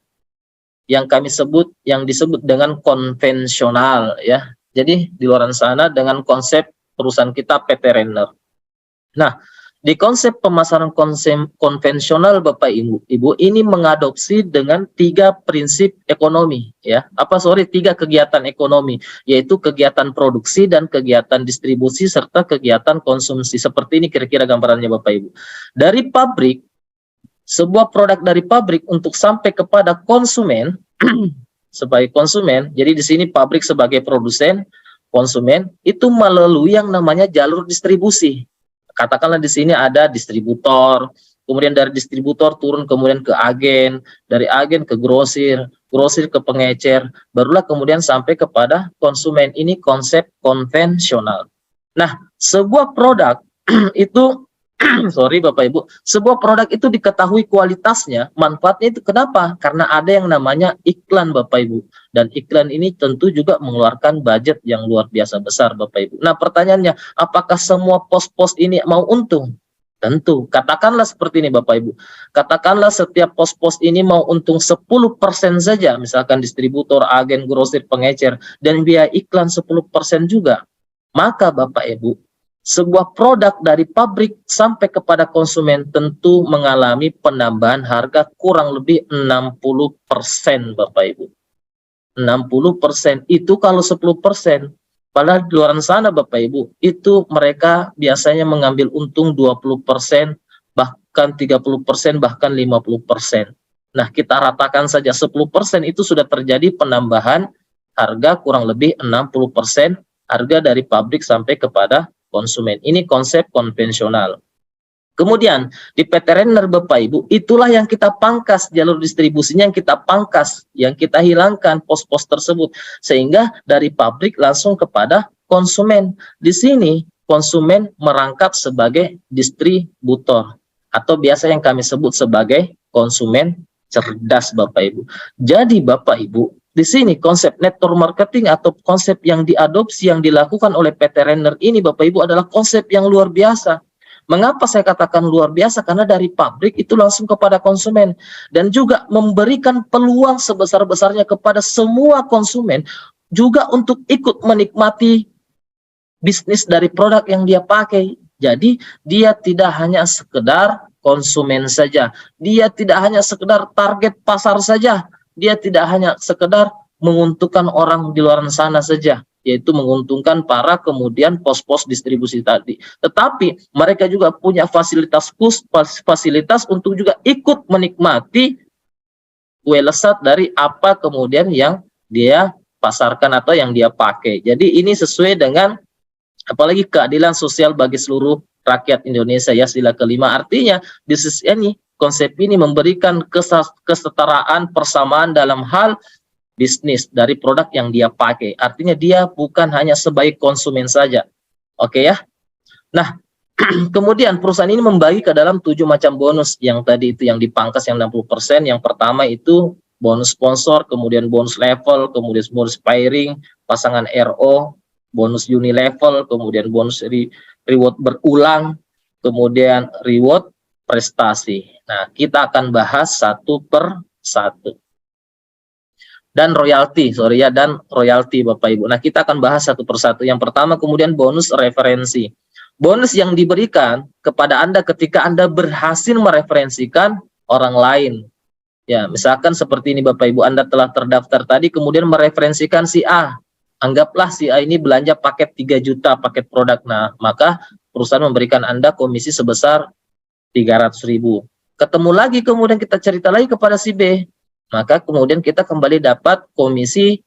yang disebut dengan konvensional ya. Jadi di luar sana dengan konsep perusahaan kita PT Renner. Nah, di konsep pemasaran konvensional Bapak Ibu ini mengadopsi dengan 3 prinsip ekonomi ya. 3 kegiatan ekonomi, yaitu kegiatan produksi dan kegiatan distribusi serta kegiatan konsumsi. Seperti ini kira-kira gambarannya Bapak Ibu. Dari pabrik, sebuah produk dari pabrik untuk sampai kepada konsumen sebagai konsumen. Jadi di sini pabrik sebagai produsen, konsumen itu melalui yang namanya jalur distribusi. Katakanlah di sini ada distributor, kemudian dari distributor turun kemudian ke agen, dari agen ke grosir, grosir ke pengecer, barulah kemudian sampai kepada konsumen. Ini konsep konvensional. Nah, sebuah produk itu Bapak Ibu, sebuah produk itu diketahui kualitasnya, manfaatnya itu kenapa? Karena ada yang namanya iklan Bapak Ibu. Dan iklan ini tentu juga mengeluarkan budget yang luar biasa besar Bapak Ibu. Nah pertanyaannya, apakah semua pos-pos ini mau untung? Tentu, katakanlah seperti ini Bapak Ibu. Katakanlah setiap pos-pos ini mau untung 10% saja, misalkan distributor, agen, grosir, pengecer, dan biaya iklan 10% juga. Maka Bapak Ibu, sebuah produk dari pabrik sampai kepada konsumen tentu mengalami penambahan harga kurang lebih 60%, Bapak Ibu. 60% itu kalau 10%. Padahal di luar sana Bapak Ibu, itu mereka biasanya mengambil untung 20%, bahkan 30%, bahkan 50%. Nah, kita ratakan saja 10% itu sudah terjadi penambahan harga kurang lebih 60% harga dari pabrik sampai kepada konsumen. Ini konsep konvensional. Kemudian di PT Renner Bapak Ibu, itulah yang kita pangkas, jalur distribusinya yang kita pangkas, yang kita hilangkan pos-pos tersebut, sehingga dari pabrik langsung kepada konsumen. Di sini konsumen merangkap sebagai distributor atau biasa yang kami sebut sebagai konsumen cerdas Bapak Ibu. Jadi Bapak Ibu, di sini konsep network marketing atau konsep yang diadopsi, yang dilakukan oleh PT Renner ini Bapak Ibu adalah konsep yang luar biasa. Mengapa saya katakan luar biasa? Karena dari pabrik itu langsung kepada konsumen dan juga memberikan peluang sebesar-besarnya kepada semua konsumen juga untuk ikut menikmati bisnis dari produk yang dia pakai. Jadi dia tidak hanya sekedar konsumen saja, dia tidak hanya sekedar target pasar saja, dia tidak hanya sekedar menguntungkan orang di luar sana saja, yaitu menguntungkan para kemudian pos-pos distribusi tadi. Tetapi mereka juga punya fasilitas untuk juga ikut menikmati kue lesat dari apa kemudian yang dia pasarkan atau yang dia pakai. Jadi ini sesuai dengan apalagi keadilan sosial bagi seluruh rakyat Indonesia ya, sila kelima. Artinya di sisi ini konsep ini memberikan kesetaraan, persamaan dalam hal bisnis dari produk yang dia pakai. Artinya dia bukan hanya sebagai konsumen saja. Oke ya. Nah, kemudian perusahaan ini membagi ke dalam 7 macam bonus yang tadi itu yang dipangkas yang 60%. Yang pertama itu bonus sponsor, kemudian bonus level, kemudian bonus pairing, pasangan RO, bonus unilevel, kemudian bonus reward berulang, kemudian reward prestasi. Nah, kita akan bahas satu per satu. Dan royalti, dan royalti Bapak Ibu. Nah, kita akan bahas satu persatu. Yang pertama kemudian bonus referensi. Bonus yang diberikan kepada Anda ketika Anda berhasil mereferensikan orang lain. Ya, misalkan seperti ini Bapak Ibu, Anda telah terdaftar tadi kemudian mereferensikan si A. Anggaplah si A ini belanja paket 3 juta paket produk. Nah, maka perusahaan memberikan Anda komisi sebesar 300.000. Ketemu lagi kemudian kita cerita lagi kepada si B. Maka kemudian kita kembali dapat komisi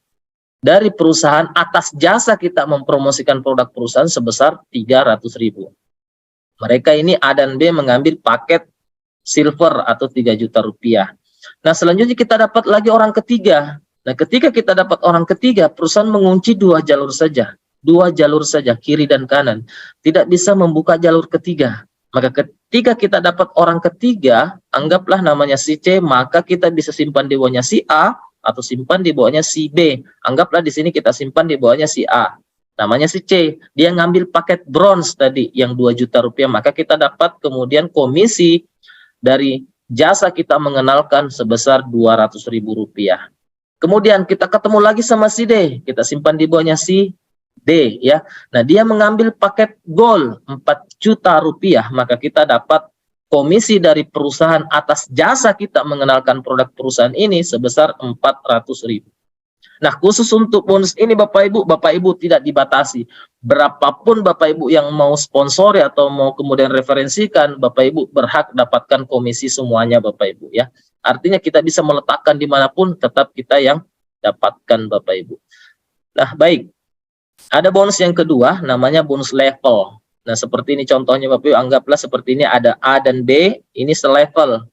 dari perusahaan atas jasa kita mempromosikan produk perusahaan sebesar 300.000. Mereka ini A dan B mengambil paket silver atau 3 juta rupiah. Nah, selanjutnya kita dapat lagi orang ketiga. Nah, ketika kita dapat orang ketiga, perusahaan mengunci 2 jalur saja. 2 jalur saja, kiri dan kanan. Tidak bisa membuka jalur ketiga. Maka ketika kita dapat orang ketiga, anggaplah namanya si C, maka kita bisa simpan di bawahnya si A atau simpan di bawahnya si B. Anggaplah di sini kita simpan di bawahnya si A. Namanya si C, dia ngambil paket bronze tadi yang 2 juta rupiah, maka kita dapat kemudian komisi dari jasa kita mengenalkan sebesar 200.000 rupiah. Kemudian kita ketemu lagi sama si D, kita simpan di bawahnya si D ya. Nah, dia mengambil paket gold 4 juta rupiah, maka kita dapat komisi dari perusahaan atas jasa kita mengenalkan produk perusahaan ini sebesar 400.000. Nah, khusus untuk bonus ini Bapak Ibu tidak dibatasi. Berapapun Bapak Ibu yang mau sponsori atau mau kemudian referensikan, Bapak Ibu berhak dapatkan komisi semuanya Bapak Ibu ya. Artinya kita bisa meletakkan dimanapun, tetap kita yang dapatkan Bapak Ibu. Nah, baik. Ada bonus yang kedua, namanya bonus level. Nah, seperti ini contohnya Bapak Ibu, anggaplah seperti ini ada A dan B, ini selevel.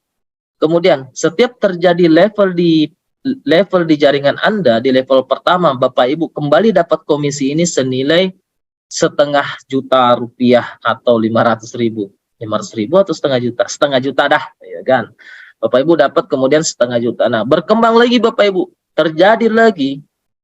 Kemudian, setiap terjadi level di jaringan Anda, di level pertama, Bapak Ibu kembali dapat komisi ini senilai 0,5 juta rupiah atau 500.000. 500.000 atau 0,5 juta? 0,5 juta dah, ya kan? Bapak Ibu dapat kemudian 0,5 juta. Nah, berkembang lagi Bapak Ibu, terjadi lagi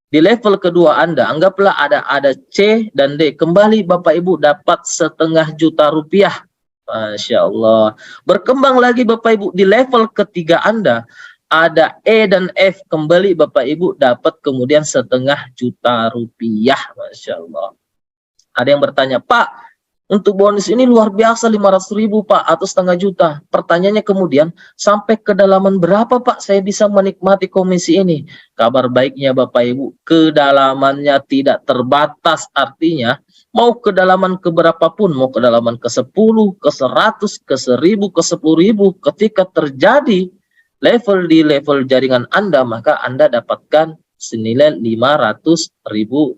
di level kedua Anda, anggaplah ada C dan D, kembali Bapak Ibu dapat 0,5 juta rupiah. Masya Allah. Berkembang lagi Bapak Ibu, di level ketiga Anda, ada E dan F, kembali Bapak Ibu dapat kemudian 0,5 juta rupiah. Masya Allah. Ada yang bertanya, Pak, Untuk bonus ini luar biasa 500.000 Pak atau setengah juta. Pertanyaannya kemudian sampai kedalaman berapa Pak saya bisa menikmati komisi ini? Kabar baiknya Bapak Ibu, kedalamannya tidak terbatas, artinya mau kedalaman ke berapapun, mau kedalaman ke 10, ke 100, ke 1000, ke 10.000, ketika terjadi level di level jaringan Anda, maka Anda dapatkan senilai 500.000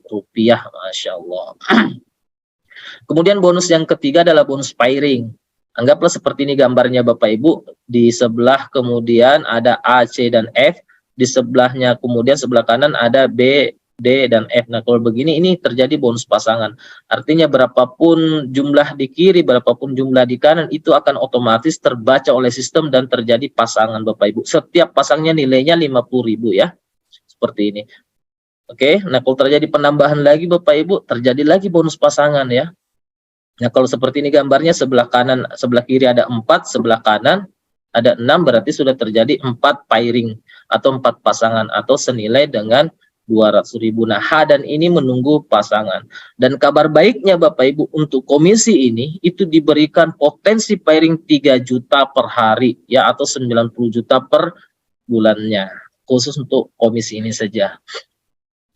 rupiah. Masya Allah. Kemudian bonus yang ketiga adalah bonus pairing. Anggaplah seperti ini gambarnya Bapak Ibu. Di sebelah kemudian ada A, C, dan F. Di sebelahnya kemudian sebelah kanan ada B, D, dan F. Nah kalau begini ini terjadi bonus pasangan. Artinya berapapun jumlah di kiri, berapapun jumlah di kanan, itu akan otomatis terbaca oleh sistem dan terjadi pasangan Bapak Ibu. Setiap pasangnya nilainya 50.000 ya. Seperti ini. Oke, nah kalau terjadi penambahan lagi Bapak Ibu, terjadi lagi bonus pasangan ya. Nah kalau seperti ini gambarnya, sebelah kanan, sebelah kiri ada 4, sebelah kanan ada 6, berarti sudah terjadi 4 pairing atau 4 pasangan atau senilai dengan 200.000. Nah H dan ini menunggu pasangan. Dan kabar baiknya Bapak Ibu, untuk komisi ini itu diberikan potensi pairing 3 juta per hari ya, atau 90 juta per bulannya, khusus untuk komisi ini saja.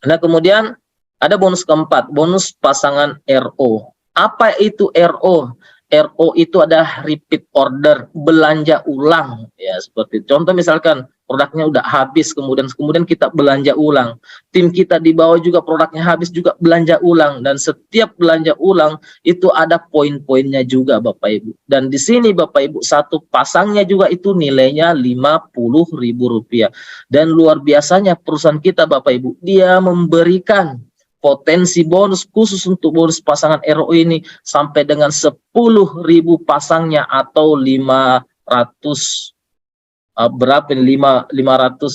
Nah kemudian ada bonus keempat, bonus pasangan RO. Apa itu RO? RO itu adalah repeat order, belanja ulang ya. Seperti contoh misalkan produknya udah habis, kemudian kita belanja ulang. Tim kita di bawah juga produknya habis, juga belanja ulang, dan setiap belanja ulang itu ada poin-poinnya juga Bapak Ibu. Dan di sini Bapak Ibu, satu pasangnya juga itu nilainya 50.000 rupiah. Dan luar biasanya perusahaan kita Bapak Ibu, dia memberikan potensi bonus khusus untuk bonus pasangan RO ini sampai dengan 10.000 pasangnya atau 500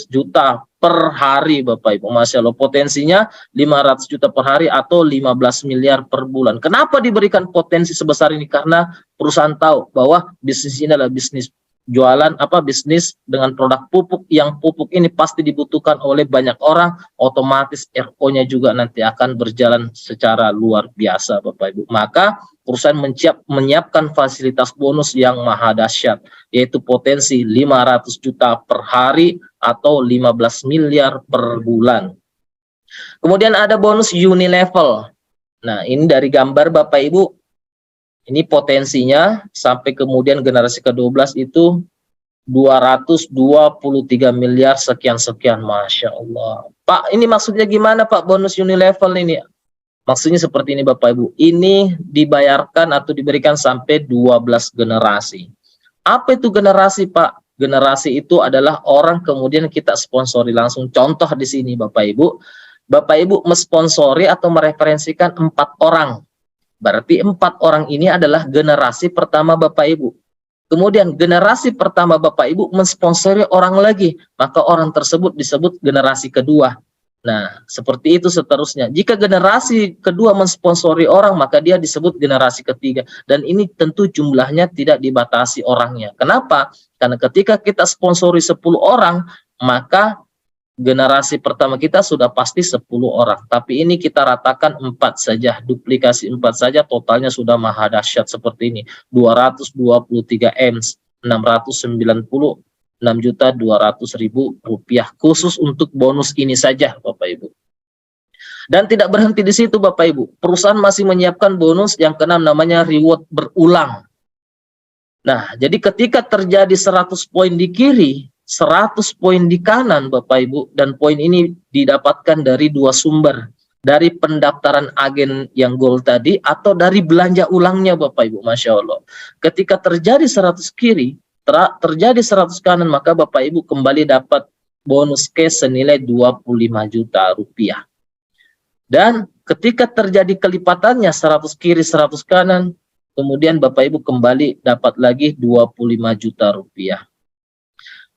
juta per hari Bapak Ibu. Masya Allah, potensinya 500 juta per hari atau 15 miliar per bulan. Kenapa diberikan potensi sebesar ini? Karena perusahaan tahu bahwa bisnis ini adalah bisnis jualan, bisnis dengan produk pupuk, yang pupuk ini pasti dibutuhkan oleh banyak orang, otomatis RO-nya juga nanti akan berjalan secara luar biasa Bapak Ibu. Maka perusahaan menyiapkan fasilitas bonus yang maha dahsyat, yaitu potensi 500 juta per hari atau 15 miliar per bulan. Kemudian ada bonus unilevel. Nah ini dari gambar Bapak Ibu, ini potensinya sampai kemudian generasi ke-12 itu 223 miliar sekian-sekian. Masya Allah. Pak, ini maksudnya gimana Pak bonus unilevel ini? Maksudnya seperti ini Bapak Ibu. Ini dibayarkan atau diberikan sampai 12 generasi. Apa itu generasi Pak? Generasi itu adalah orang kemudian kita sponsori langsung. Contoh di sini Bapak Ibu. Bapak Ibu mensponsori atau mereferensikan 4 orang. Berarti 4 orang ini adalah generasi pertama Bapak Ibu. Kemudian generasi pertama Bapak Ibu mensponsori orang lagi, maka orang tersebut disebut generasi kedua. Nah, seperti itu seterusnya. Jika generasi kedua mensponsori orang, maka dia disebut generasi ketiga. Dan ini tentu jumlahnya tidak dibatasi orangnya. Kenapa? Karena ketika kita sponsori 10 orang, maka generasi pertama kita sudah pasti 10 orang. Tapi ini kita ratakan 4 saja, duplikasi 4 saja, totalnya sudah maha dahsyat seperti ini. 223 M, 696.200.000 rupiah khusus untuk bonus ini saja Bapak Ibu. Dan tidak berhenti di situ Bapak Ibu. Perusahaan masih menyiapkan bonus yang keenam, namanya reward berulang. Nah, jadi ketika terjadi 100 poin di kiri, 100 poin di kanan Bapak Ibu, dan poin ini didapatkan dari 2 sumber, dari pendaftaran agen yang gold tadi atau dari belanja ulangnya Bapak Ibu. Masya Allah, ketika terjadi 100 kiri, terjadi 100 kanan, maka Bapak Ibu kembali dapat bonus cash senilai 25 juta rupiah. Dan ketika terjadi kelipatannya 100 kiri 100 kanan, kemudian Bapak Ibu kembali dapat lagi 25 juta rupiah.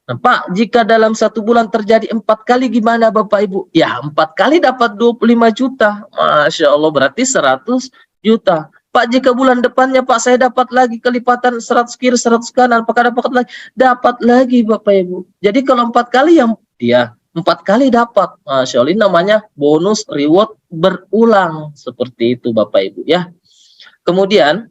Nah, Pak, jika dalam 1 bulan terjadi 4 kali gimana Bapak Ibu? Ya, 4 kali dapat 25 juta. Masya Allah, berarti 100 juta. Pak, jika bulan depannya Pak saya dapat lagi kelipatan 100 kiri 100 kanan, apakah dapat lagi? Dapat lagi Bapak Ibu. Jadi kalau 4 kali ya 4 kali dapat. Masya Allah, ini namanya bonus reward berulang. Seperti itu Bapak Ibu ya. Kemudian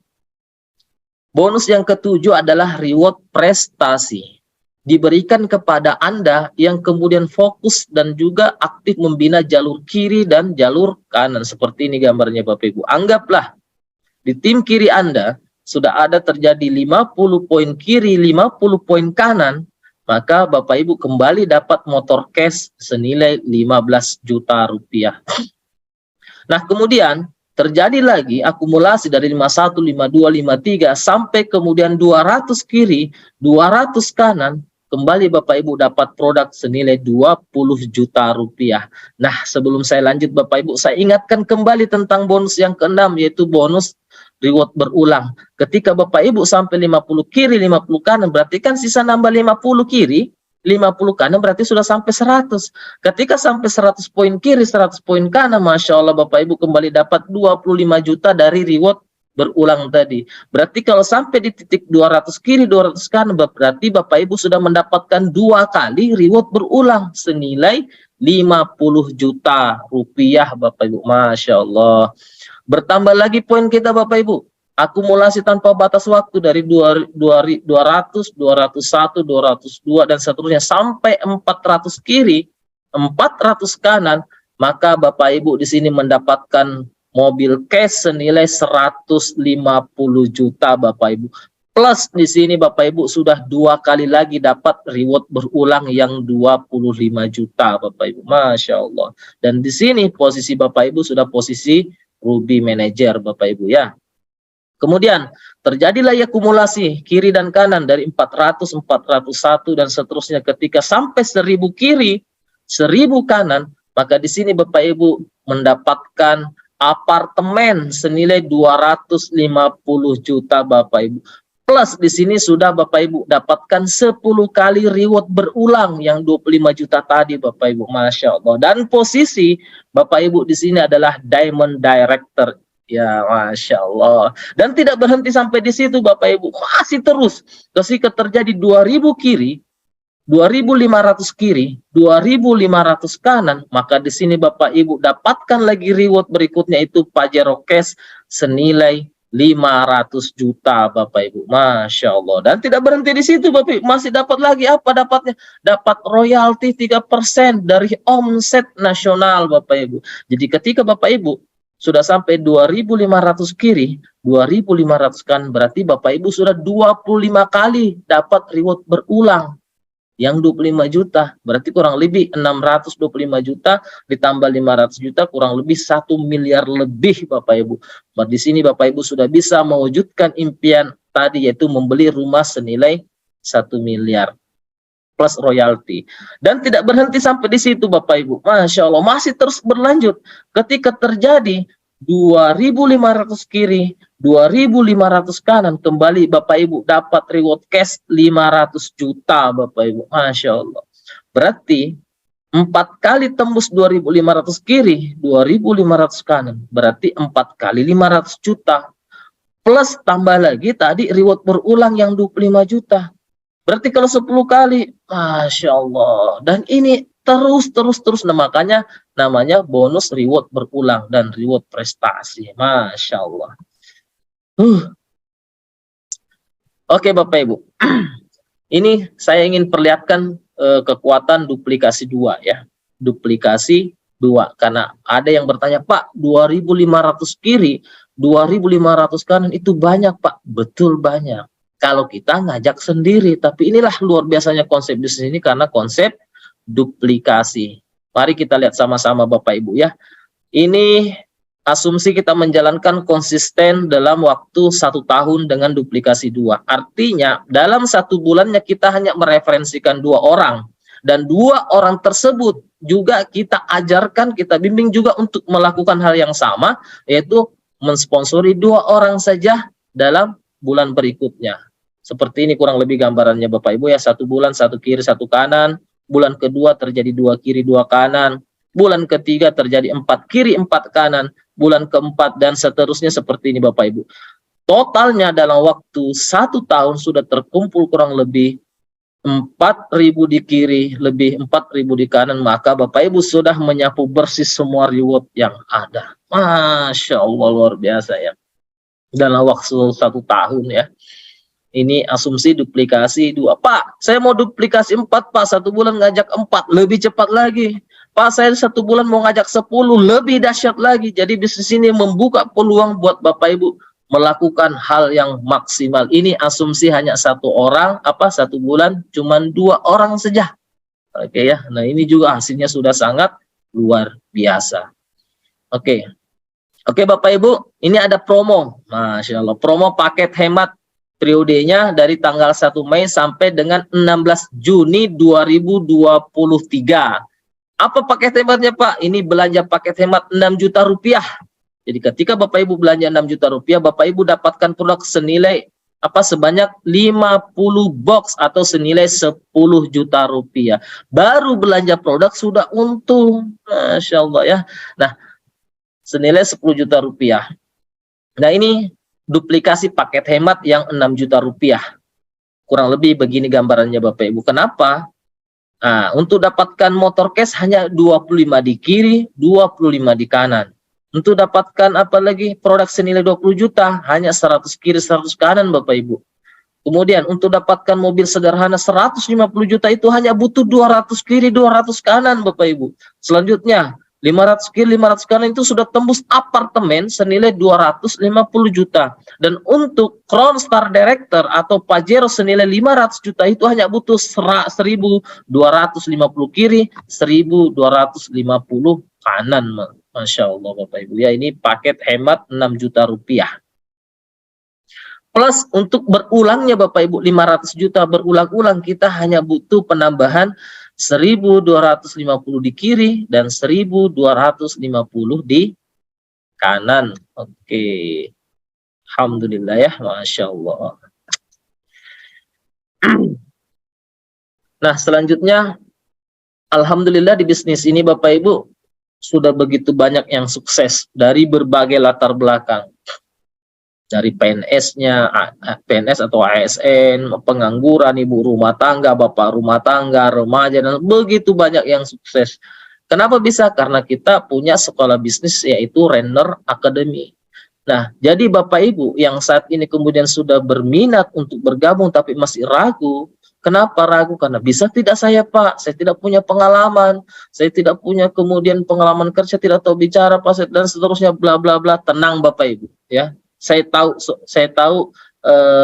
Bonus yang ketujuh adalah reward prestasi. Diberikan kepada Anda yang kemudian fokus dan juga aktif membina jalur kiri dan jalur kanan. Seperti ini gambarnya Bapak Ibu. Anggaplah di tim kiri Anda sudah ada terjadi 50 poin kiri, 50 poin kanan, maka Bapak Ibu kembali dapat motor cash senilai 15 juta rupiah. Nah, kemudian terjadi lagi akumulasi dari 51, 52, 53 sampai kemudian 200 kiri, 200 kanan, kembali Bapak Ibu dapat produk senilai 20 juta rupiah. Nah, sebelum saya lanjut Bapak Ibu, saya ingatkan kembali tentang bonus yang keenam, yaitu bonus reward berulang. Ketika Bapak Ibu sampai 50 kiri, 50 kanan, berarti kan sisa nambah 50 kiri, 50 kanan, berarti sudah sampai 100. Ketika sampai 100 poin kiri, 100 poin kanan, Masya Allah Bapak Ibu kembali dapat 25 juta dari reward berulang tadi. Berarti kalau sampai di titik 200 kiri, 200 kanan, berarti Bapak Ibu sudah mendapatkan 2 kali reward berulang senilai 50 juta rupiah Bapak Ibu. Masya Allah. Bertambah lagi poin kita Bapak Ibu. Akumulasi tanpa batas waktu dari 200, 201, 202 dan seterusnya sampai 400 kiri, 400 kanan, maka Bapak Ibu di sini mendapatkan mobil cash senilai 150 juta Bapak Ibu. Plus di sini Bapak Ibu sudah 2 kali lagi dapat reward berulang yang 25 juta Bapak Ibu. Masya Allah. Dan di sini posisi Bapak Ibu sudah posisi Ruby Manager Bapak Ibu ya. Kemudian terjadilah akumulasi kiri dan kanan dari 400, 401 dan seterusnya ketika sampai 1000 kiri, 1000 kanan, maka di sini Bapak Ibu mendapatkan apartemen senilai 250 juta Bapak Ibu. Plus di sini sudah Bapak Ibu dapatkan 10 kali reward berulang yang 25 juta tadi Bapak Ibu. Masya Allah. Dan posisi Bapak Ibu di sini adalah Diamond Director. Ya, Masya Allah. Dan tidak berhenti sampai di situ Bapak Ibu. Masih terus. Ketika terjadi 2000 kiri, 2500 kiri, 2500 kanan, maka di sini Bapak Ibu dapatkan lagi reward berikutnya itu Pajero Cash senilai 500 juta Bapak Ibu. Masya Allah. Dan tidak berhenti di situ Bapak Ibu. Masih dapat lagi apa dapatnya? Dapat royalti 3% dari omset nasional Bapak Ibu. Jadi ketika Bapak Ibu sudah sampai 2500 kiri, 2500 kan, berarti Bapak Ibu sudah 25 kali dapat reward berulang yang 25 juta, berarti kurang lebih 625 juta ditambah 500 juta kurang lebih 1 miliar lebih Bapak Ibu. Di sini Bapak Ibu sudah bisa mewujudkan impian tadi, yaitu membeli rumah senilai 1 miliar plus royalti. Dan tidak berhenti sampai di situ Bapak Ibu. Masya Allah, masih terus berlanjut. Ketika terjadi 2500 kiri, 2500 kanan, kembali Bapak Ibu dapat reward cash 500 juta Bapak Ibu. Masya Allah. Berarti 4 kali tembus 2500 kiri, 2500 kanan. Berarti 4 kali 500 juta. Plus tambah lagi tadi reward berulang yang 25 juta. Berarti kalau 10 kali, Masya Allah. Dan ini terus. Nah, makanya namanya bonus reward berulang dan reward prestasi. Masya Allah. Oke Bapak Ibu. Ini saya ingin perlihatkan kekuatan duplikasi 2 ya. Duplikasi 2. Karena ada yang bertanya, Pak, 2500 kiri, 2500 kanan itu banyak Pak. Betul banyak. Kalau kita ngajak sendiri, tapi inilah luar biasanya konsep bisnis ini karena konsep duplikasi. Mari kita lihat sama-sama Bapak Ibu ya. Ini asumsi kita menjalankan konsisten dalam waktu 1 tahun dengan duplikasi 2. Artinya dalam 1 bulannya kita hanya mereferensikan 2 orang. Dan 2 orang tersebut juga kita ajarkan, kita bimbing juga untuk melakukan hal yang sama, yaitu mensponsori 2 orang saja dalam bulan berikutnya. Seperti ini kurang lebih gambarannya Bapak Ibu ya. 1 bulan 1 kiri 1 kanan, bulan kedua terjadi 2 kiri 2 kanan, bulan ketiga terjadi 4 kiri 4 kanan, bulan keempat dan seterusnya seperti ini Bapak Ibu. Totalnya dalam waktu 1 tahun sudah terkumpul kurang lebih 4.000 di kiri, lebih 4.000 di kanan, maka Bapak Ibu sudah menyapu bersih semua reward yang ada. Masya Allah, luar biasa ya. Dalam waktu 1 tahun ya. Ini asumsi duplikasi 2. Pak, saya mau duplikasi 4, Pak. 1 bulan ngajak 4, lebih cepat lagi. Pak, saya 1 bulan mau ngajak 10, lebih dahsyat lagi. Jadi bisnis ini membuka peluang buat Bapak Ibu melakukan hal yang maksimal. Ini asumsi hanya 1 orang, 1 bulan cuman 2 orang saja. Oke ya. Nah, ini juga hasilnya sudah sangat luar biasa. Oke. Oke Bapak Ibu, ini ada promo. Masya Allah, promo paket hemat periodenya dari tanggal 1 Mei sampai dengan 16 Juni 2023. Apa paket hematnya Pak? Ini belanja paket hemat 6 juta rupiah. Jadi ketika Bapak Ibu belanja 6 juta rupiah, Bapak Ibu dapatkan produk senilai sebanyak 50 box atau senilai 10 juta rupiah. Baru belanja produk sudah untung. Masya Allah ya. Nah, senilai 10 juta rupiah. Nah, ini duplikasi paket hemat yang 6 juta rupiah. Kurang lebih begini gambarannya Bapak Ibu. Kenapa? Nah, untuk dapatkan motor cash hanya 25 di kiri, 25 di kanan. Untuk dapatkan produk senilai 20 juta, hanya 100 kiri, 100 kanan Bapak Ibu. Kemudian untuk dapatkan mobil sederhana 150 juta itu hanya butuh 200 kiri, 200 kanan Bapak Ibu. Selanjutnya 500 kiri, 500 kanan itu sudah tembus apartemen senilai 250 juta. Dan untuk Crown Star Director atau Pajero senilai 500 juta itu hanya butuh 1.250 kiri, 1.250 kanan. Masya Allah Bapak Ibu ya, ini paket hemat 6 juta rupiah. Plus untuk berulangnya Bapak Ibu 500 juta berulang-ulang, kita hanya butuh penambahan 1.250 di kiri dan 1.250 di kanan. Oke. Alhamdulillah ya, Masya Allah. Nah, selanjutnya alhamdulillah di bisnis ini Bapak Ibu sudah begitu banyak yang sukses dari berbagai latar belakang. Dari PNS-nya, PNS atau ASN, pengangguran, ibu rumah tangga, bapak rumah tangga, remaja, dan begitu banyak yang sukses. Kenapa bisa? Karena kita punya sekolah bisnis yaitu Renner Academy. Nah, jadi Bapak Ibu yang saat ini kemudian sudah berminat untuk bergabung tapi masih ragu. Kenapa ragu? Karena bisa tidak saya Pak, saya tidak punya pengalaman, saya tidak punya kemudian pengalaman kerja, tidak tahu bicara Pak, dan seterusnya bla bla bla. Tenang Bapak Ibu ya. Saya tahu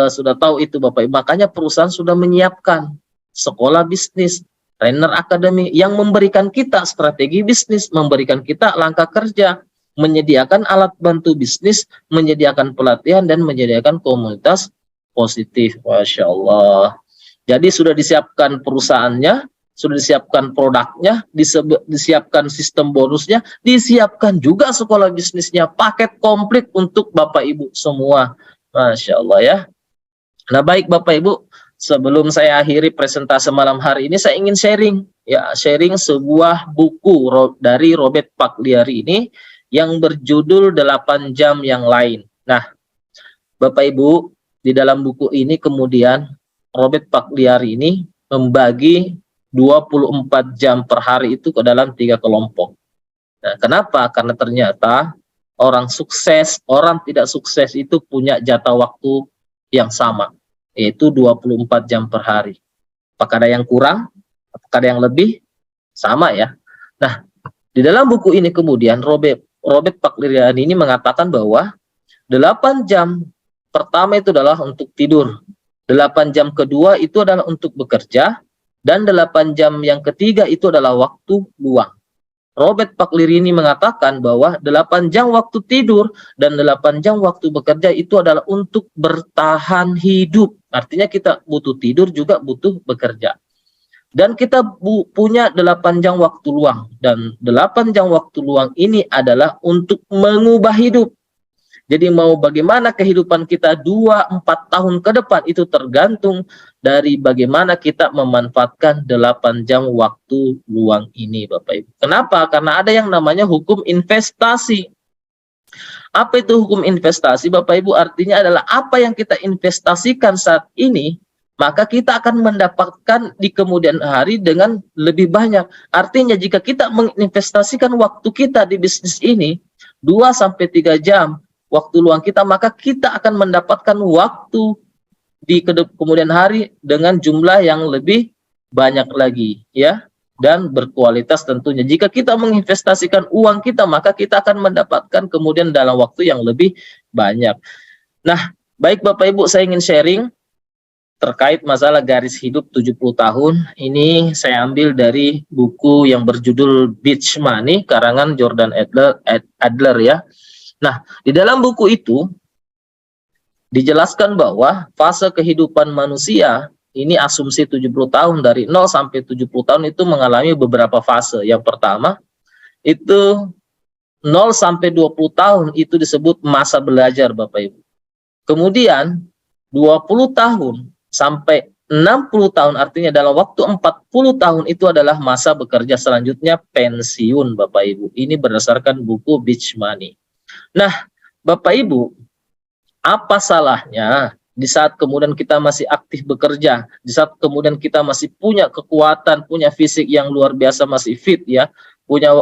sudah tahu itu Bapak Ibu. Makanya perusahaan sudah menyiapkan sekolah bisnis Renner Academy yang memberikan kita strategi bisnis, memberikan kita langkah kerja, menyediakan alat bantu bisnis, menyediakan pelatihan, dan menyediakan komunitas positif. Masya Allah. Jadi sudah disiapkan perusahaannya, sudah disiapkan produknya, disiapkan sistem bonusnya, disiapkan juga sekolah bisnisnya, paket komplit untuk Bapak Ibu semua. Masya Allah ya. Nah baik Bapak Ibu, sebelum saya akhiri presentasi malam hari ini, saya ingin sharing sebuah buku dari Robert Pagliari ini yang berjudul 8 Jam Yang Lain. Nah Bapak Ibu, di dalam buku ini kemudian Robert Pagliari ini membagi 24 jam per hari itu ke dalam 3 kelompok. Nah, kenapa? Karena ternyata orang sukses, orang tidak sukses itu punya jatah waktu yang sama, yaitu 24 jam per hari. Apakah ada yang kurang? Apakah ada yang lebih? Sama ya. Nah, di dalam buku ini kemudian Robert Pagliari ini mengatakan bahwa 8 jam pertama itu adalah untuk tidur, 8 jam kedua itu adalah untuk bekerja, dan 8 jam yang ketiga itu adalah waktu luang. Robert Pagliari ini mengatakan bahwa 8 jam waktu tidur dan 8 jam waktu bekerja itu adalah untuk bertahan hidup. Artinya kita butuh tidur juga butuh bekerja. Dan kita punya 8 jam waktu luang. Dan 8 jam waktu luang ini adalah untuk mengubah hidup. Jadi mau bagaimana kehidupan kita 2-4 tahun ke depan itu tergantung dari bagaimana kita memanfaatkan 8 jam waktu luang ini Bapak Ibu. Kenapa? Karena ada yang namanya hukum investasi. Apa itu hukum investasi Bapak Ibu? Artinya adalah apa yang kita investasikan saat ini, maka kita akan mendapatkan di kemudian hari dengan lebih banyak. Artinya jika kita menginvestasikan waktu kita di bisnis ini 2-3 jam waktu luang kita, maka kita akan mendapatkan waktu di kemudian hari dengan jumlah yang lebih banyak lagi, ya, dan berkualitas tentunya. Jika kita menginvestasikan uang kita, maka kita akan mendapatkan kemudian dalam waktu yang lebih banyak. Nah, baik Bapak Ibu, saya ingin sharing terkait masalah garis hidup 70 tahun. Ini saya ambil dari buku yang berjudul Beach Money, karangan Jordan Adler ya. Nah, di dalam buku itu dijelaskan bahwa fase kehidupan manusia ini asumsi 70 tahun, dari 0 sampai 70 tahun itu mengalami beberapa fase. Yang pertama itu 0 sampai 20 tahun itu disebut masa belajar Bapak Ibu. Kemudian 20 tahun sampai 60 tahun, artinya dalam waktu 40 tahun itu adalah masa bekerja, selanjutnya pensiun Bapak Ibu. Ini berdasarkan buku Beach Money. Nah, Bapak Ibu, apa salahnya di saat kemudian kita masih aktif bekerja, di saat kemudian kita masih punya kekuatan, punya fisik yang luar biasa, masih fit ya, punya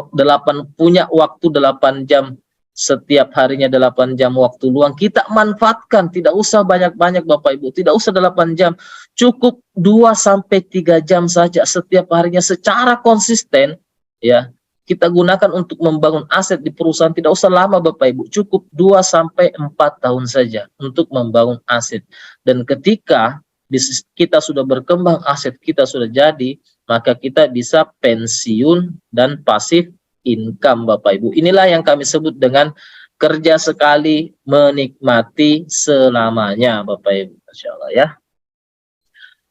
waktu 8 jam setiap harinya, 8 jam waktu luang, kita manfaatkan, tidak usah banyak-banyak Bapak Ibu, tidak usah 8 jam, cukup 2 sampai 3 jam saja setiap harinya secara konsisten ya. Kita gunakan untuk membangun aset di perusahaan, tidak usah lama Bapak Ibu, cukup 2 sampai 4 tahun saja untuk membangun aset. Dan ketika bisnis kita sudah berkembang, aset kita sudah jadi, maka kita bisa pensiun dan pasif income Bapak Ibu. Inilah yang kami sebut dengan kerja sekali menikmati selamanya Bapak Ibu. Masya Allah ya.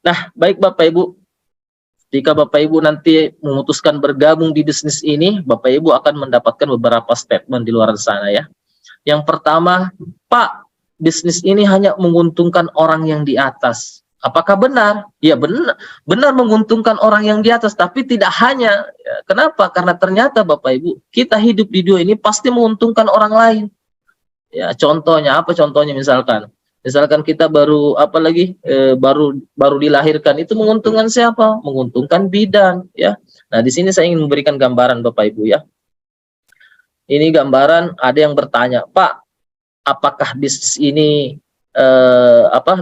Nah, baik Bapak Ibu, jika Bapak Ibu nanti memutuskan bergabung di bisnis ini, Bapak Ibu akan mendapatkan beberapa statement di luar sana ya. Yang pertama, Pak, bisnis ini hanya menguntungkan orang yang di atas. Apakah benar? Ya benar menguntungkan orang yang di atas, tapi tidak hanya. Ya, kenapa? Karena ternyata Bapak Ibu, kita hidup di dunia ini pasti menguntungkan orang lain. Ya, contohnya apa? Contohnya misalkan kita baru baru dilahirkan, itu menguntungkan siapa? Menguntungkan bidan ya. Nah, di sini saya ingin memberikan gambaran Bapak Ibu ya. Ini gambaran, ada yang bertanya, Pak, apakah bisnis ini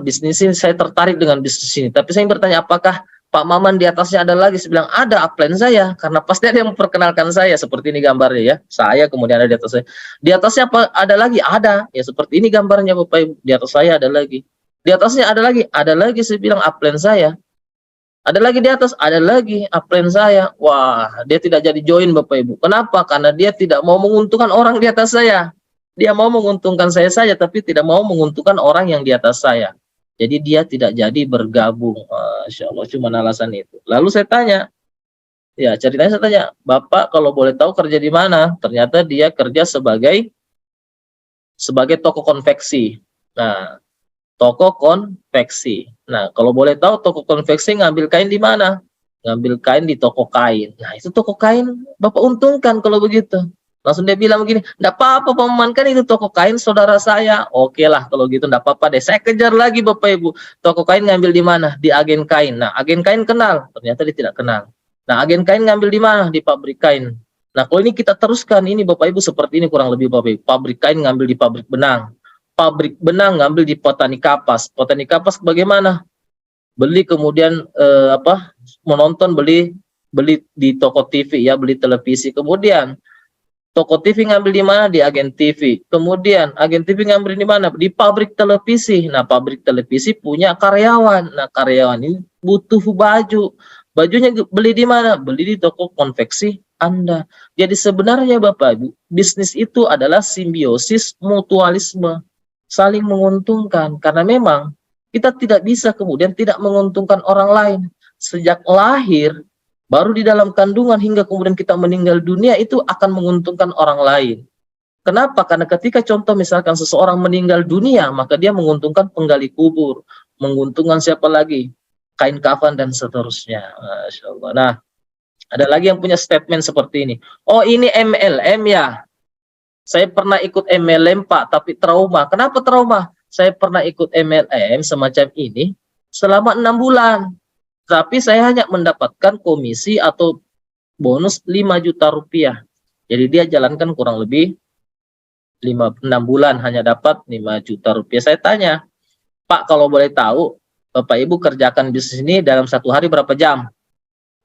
bisnis ini saya tertarik dengan bisnis ini. Tapi saya ingin bertanya, apakah Pak Maman di atasnya ada lagi? Saya bilang ada upline saya, karena pasti ada yang memperkenalkan saya. Seperti ini gambarnya ya, saya kemudian ada di atas saya. Di atasnya apa? Ada lagi? Ada. Ya seperti ini gambarnya Bapak Ibu. Di atas saya ada lagi. Di atasnya ada lagi? Ada lagi. Saya bilang upline saya. Ada lagi di atas? Ada lagi upline saya. Wah, dia tidak jadi join Bapak Ibu. Kenapa? Karena dia tidak mau menguntungkan orang di atas saya. Dia mau menguntungkan saya saja, tapi tidak mau menguntungkan orang yang di atas saya. Jadi dia tidak jadi bergabung. Masya Allah, cuma alasan itu. Lalu saya tanya, ya ceritanya saya tanya, Bapak kalau boleh tahu kerja di mana? Ternyata dia kerja sebagai toko konveksi. Nah, toko konveksi. Nah, kalau boleh tahu toko konveksi ngambil kain di mana? Ngambil kain di toko kain. Nah, itu toko kain Bapak untungkan kalau begitu. Langsung dia bilang begini, enggak apa-apa Pak Maman, kan itu toko kain saudara saya. Oke lah kalau gitu, enggak apa-apa deh. Saya kejar lagi Bapak Ibu. Toko kain ngambil di mana? Di agen kain. Nah, agen kain kenal. Ternyata dia tidak kenal. Nah, agen kain ngambil di mana? Di pabrik kain. Nah, kalau ini kita teruskan, ini Bapak Ibu seperti ini kurang lebih Bapak Ibu. Pabrik kain ngambil di pabrik benang. Pabrik benang ngambil di petani kapas. Petani kapas bagaimana? Beli kemudian menonton, beli di toko TV ya, beli televisi. Kemudian toko TV ngambil di mana? Di agen TV. Kemudian agen TV ngambil di mana? Di pabrik televisi. Nah, pabrik televisi punya karyawan. Nah, karyawan ini butuh baju. Bajunya beli di mana? Beli di toko konveksi Anda. Jadi sebenarnya Bapak Ibu, bisnis itu adalah simbiosis mutualisme. Saling menguntungkan. Karena memang kita tidak bisa kemudian tidak menguntungkan orang lain. Sejak lahir, baru di dalam kandungan hingga kemudian kita meninggal dunia, itu akan menguntungkan orang lain. Kenapa? Karena ketika contoh misalkan seseorang meninggal dunia, maka dia menguntungkan penggali kubur, menguntungkan siapa lagi? Kain kafan dan seterusnya. Masya Allah. Nah, ada lagi yang punya statement seperti ini. Oh, ini MLM ya. Saya pernah ikut MLM Pak, tapi trauma. Kenapa trauma? Saya pernah ikut MLM semacam ini selama 6 bulan. Tapi saya hanya mendapatkan komisi atau bonus 5 juta rupiah. Jadi dia jalankan kurang lebih 6 bulan hanya dapat 5 juta rupiah. Saya tanya, Pak, kalau boleh tahu, Bapak Ibu kerjakan bisnis ini dalam satu hari berapa jam?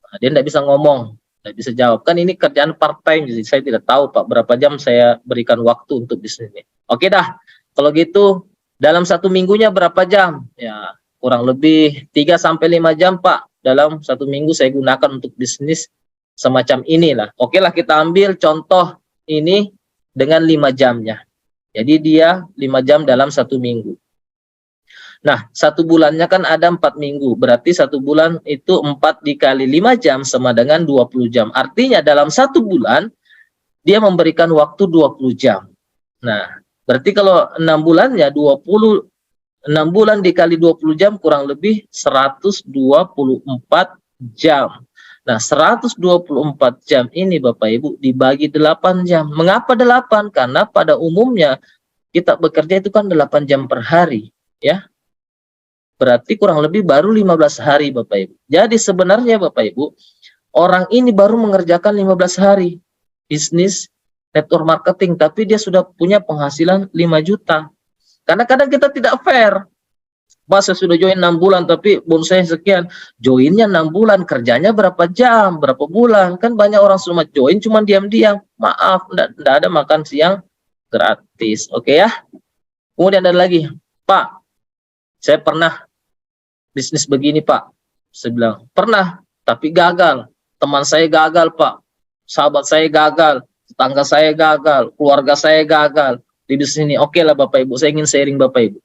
Nah, dia tidak bisa ngomong, tidak bisa jawab. Kan ini kerjaan part time, jadi saya tidak tahu Pak berapa jam saya berikan waktu untuk bisnis ini. Oke dah, kalau gitu dalam satu minggunya berapa jam? Ya kurang lebih 3 sampai 5 jam Pak. Dalam satu minggu saya gunakan untuk bisnis semacam inilah. Oke lah, kita ambil contoh ini dengan 5 jamnya. Jadi dia 5 jam dalam satu minggu. Nah, satu bulannya kan ada 4 minggu. Berarti satu bulan itu 4 dikali 5 jam sama dengan 20 jam. Artinya dalam satu bulan dia memberikan waktu 20 jam. Nah, berarti kalau 6 bulannya 6 bulan dikali 20 jam kurang lebih 124 jam. Nah, 124 jam ini Bapak Ibu dibagi 8 jam. Mengapa 8? Karena pada umumnya kita bekerja itu kan 8 jam per hari, ya. Berarti kurang lebih baru 15 hari Bapak Ibu. Jadi sebenarnya Bapak Ibu, orang ini baru mengerjakan 15 hari bisnis network marketing, tapi dia sudah punya penghasilan 5 juta. Karena kadang kita tidak fair. Pak, saya sudah join 6 bulan, tapi bonus saya sekian. Joinnya 6 bulan, kerjanya berapa jam, berapa bulan. Kan banyak orang cuma join, cuma diam-diam. Maaf, tidak ada makan siang gratis. Oke ya. Kemudian ada lagi, Pak, saya pernah bisnis begini Pak. Saya bilang, pernah, tapi gagal. Teman saya gagal Pak. Sahabat saya gagal. Tetangga saya gagal. Keluarga saya gagal. Di bisnis ini, oke lah Bapak Ibu, saya ingin sharing Bapak Ibu.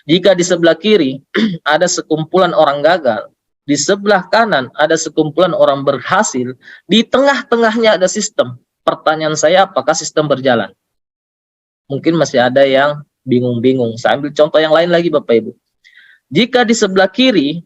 Jika di sebelah kiri ada sekumpulan orang gagal, di sebelah kanan ada sekumpulan orang berhasil, di tengah-tengahnya ada sistem. Pertanyaan saya, apakah sistem berjalan? Mungkin masih ada yang bingung-bingung. Saya ambil contoh yang lain lagi Bapak Ibu. Jika di sebelah kiri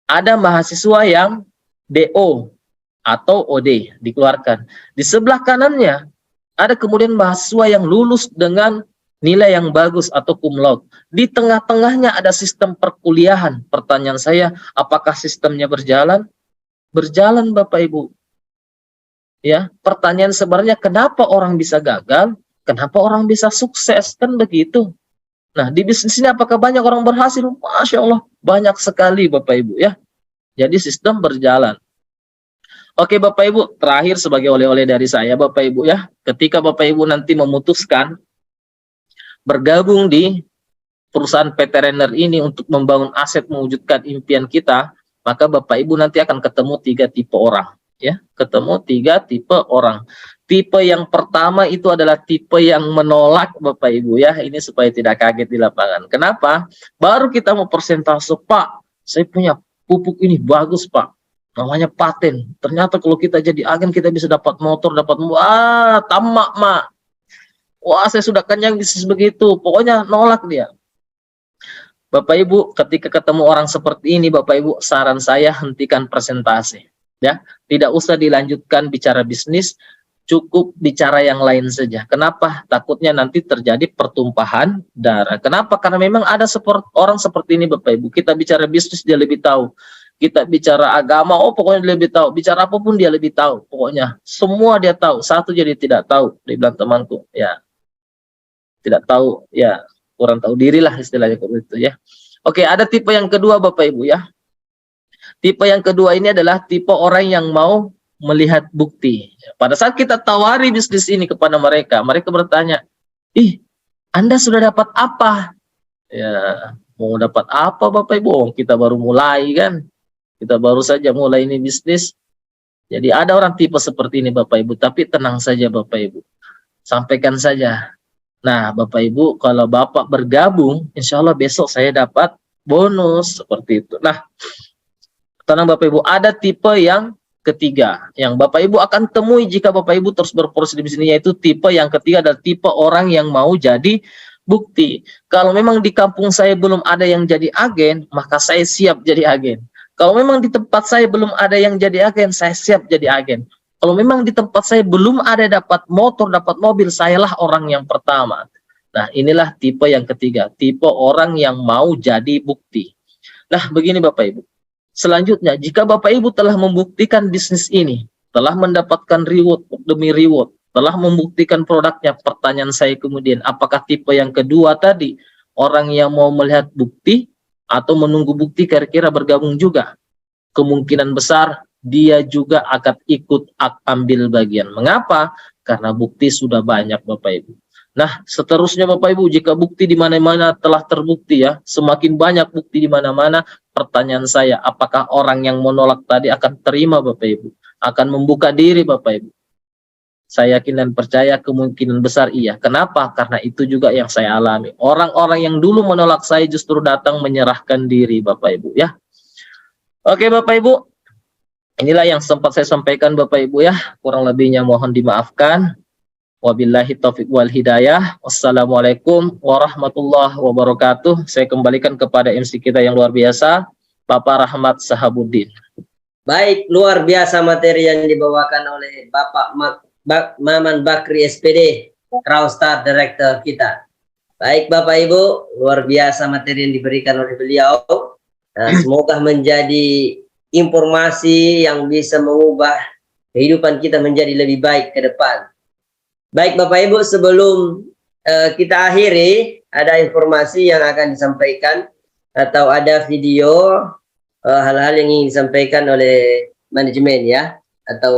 ada mahasiswa yang DO atau OD dikeluarkan, di sebelah kanannya ada kemudian mahasiswa yang lulus dengan nilai yang bagus atau cum laude. Di tengah-tengahnya ada sistem perkuliahan. Pertanyaan saya, apakah sistemnya berjalan? Berjalan Bapak Ibu. Ya, pertanyaan sebenarnya kenapa orang bisa gagal? Kenapa orang bisa sukses? Kan begitu. Nah, di bisnis ini apakah banyak orang berhasil? Masya Allah, banyak sekali Bapak Ibu ya. Jadi sistem berjalan. Oke Bapak Ibu, terakhir sebagai oleh-oleh dari saya Bapak Ibu ya. Ketika Bapak Ibu nanti memutuskan bergabung di perusahaan PT Renner ini untuk membangun aset mewujudkan impian kita, maka Bapak Ibu nanti akan ketemu 3 tipe orang, ya. Ketemu 3 tipe orang. Tipe yang pertama itu adalah tipe yang menolak Bapak Ibu ya. Ini supaya tidak kaget di lapangan. Kenapa? Baru kita mau persentase, Pak, saya punya pupuk ini bagus Pak, namanya paten. Ternyata kalau kita jadi agen kita bisa dapat motor, dapat tamak mak. Wah, saya sudah kenyang bisnis begitu. Pokoknya nolak dia. Bapak Ibu, ketika ketemu orang seperti ini, Bapak Ibu, saran saya hentikan presentasi. Ya, tidak usah dilanjutkan bicara bisnis, cukup bicara yang lain saja. Kenapa? Takutnya nanti terjadi pertumpahan darah. Kenapa? Karena memang ada orang seperti ini, Bapak Ibu. Kita bicara bisnis, dia lebih tahu. Kita bicara agama, oh pokoknya dia lebih tahu. Bicara apapun dia lebih tahu. Pokoknya semua dia tahu. Satu jadi tidak tahu. Dia bilang temanku, ya. Tidak tahu, ya kurang tahu diri lah istilahnya itu ya. Oke, ada tipe yang kedua Bapak Ibu ya. Tipe yang kedua ini adalah tipe orang yang mau melihat bukti. Pada saat kita tawari bisnis ini kepada mereka, mereka bertanya, ih, Anda sudah dapat apa? Ya, mau dapat apa Bapak Ibu? Oh, kita baru mulai kan. Kita baru saja mulai ini bisnis. Jadi ada orang tipe seperti ini Bapak Ibu, tapi tenang saja Bapak Ibu. Sampaikan saja. Nah, Bapak Ibu, kalau Bapak bergabung, insya Allah besok saya dapat bonus seperti itu. Nah, tenang Bapak Ibu, ada tipe yang ketiga yang Bapak Ibu akan temui jika Bapak Ibu terus berproses di sini, yaitu tipe yang ketiga adalah tipe orang yang mau jadi bukti. Kalau memang di kampung saya belum ada yang jadi agen, maka saya siap jadi agen. Kalau memang di tempat saya belum ada yang jadi agen, saya siap jadi agen. Kalau memang di tempat saya belum ada dapat motor, dapat mobil, sayalah orang yang pertama. Nah, inilah tipe yang ketiga, tipe orang yang mau jadi bukti. Nah, begini Bapak Ibu. Selanjutnya, jika Bapak Ibu telah membuktikan bisnis ini, telah mendapatkan reward demi reward, telah membuktikan produknya, pertanyaan saya kemudian, apakah tipe yang kedua tadi, orang yang mau melihat bukti atau menunggu bukti kira-kira bergabung juga? Kemungkinan besar dia juga akan ikut ambil bagian. Mengapa? Karena bukti sudah banyak, Bapak Ibu. Nah, seterusnya Bapak Ibu, jika bukti di mana-mana telah terbukti ya, semakin banyak bukti di mana-mana, pertanyaan saya, apakah orang yang menolak tadi akan terima Bapak Ibu? Akan membuka diri Bapak Ibu? Saya yakin dan percaya kemungkinan besar iya. Kenapa? Karena itu juga yang saya alami. Orang-orang yang dulu menolak saya justru datang menyerahkan diri Bapak Ibu ya. Oke Bapak Ibu, inilah yang sempat saya sampaikan Bapak Ibu ya. Kurang lebihnya mohon dimaafkan. Wabillahi taufiq wal hidayah. Wassalamualaikum warahmatullahi wabarakatuh. Saya kembalikan kepada MC kita yang luar biasa, Bapak Rahmat Sahabuddin. Baik, luar biasa materi yang dibawakan oleh Bapak Maman Bakri SPD, Crown Star Director kita. Baik Bapak Ibu, luar biasa materi yang diberikan oleh beliau. Nah, semoga menjadi informasi yang bisa mengubah kehidupan kita menjadi lebih baik ke depan. Baik Bapak Ibu, sebelum kita akhiri, ada informasi yang akan disampaikan atau ada video hal-hal yang ingin disampaikan oleh manajemen ya, atau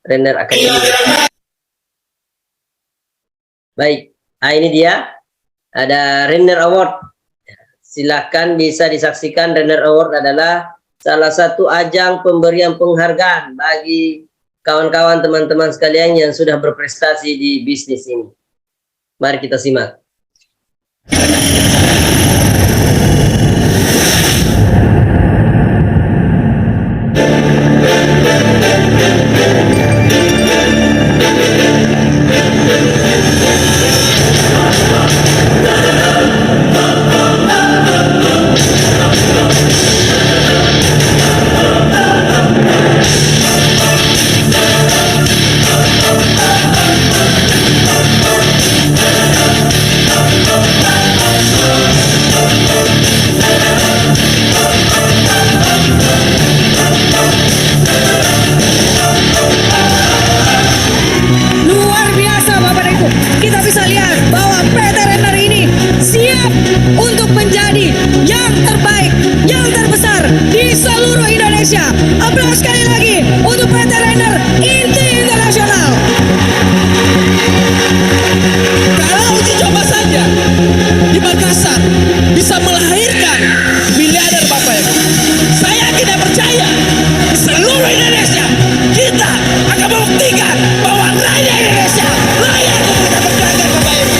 Renner Academy. Baik, ini dia ada Renner Award. Silakan bisa disaksikan. Renner Award adalah salah satu ajang pemberian penghargaan bagi kawan-kawan teman-teman sekalian yang sudah berprestasi di bisnis ini. Mari kita simak. Aplaus sekali lagi untuk PT Renner Inti Internasional. Kalau uji coba saja di Makassar bisa melahirkan miliarder Bapak Ibu, saya yakin dan percaya di seluruh Indonesia kita akan membuktikan bahwa rakyat Indonesia layak untuk kita perjuangkan Bapak Ibu.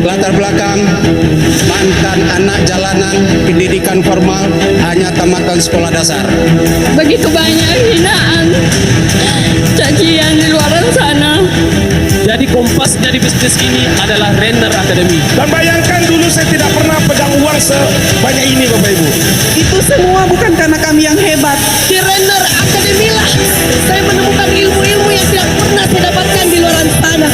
Latar belakang mantan anak jalanan, pendidikan formal, hanya tamatan sekolah dasar. Begitu banyak hinaan, cacian di luar sana. Jadi kompas dari bisnis ini adalah Renner Academy. Dan bayangkan dulu saya tidak pernah pegang uang sebanyak ini Bapak Ibu. Itu semua bukan karena kami yang hebat. Di Renner Academy lah saya menemukan ilmu-ilmu yang tidak pernah saya dapatkan di luar sana.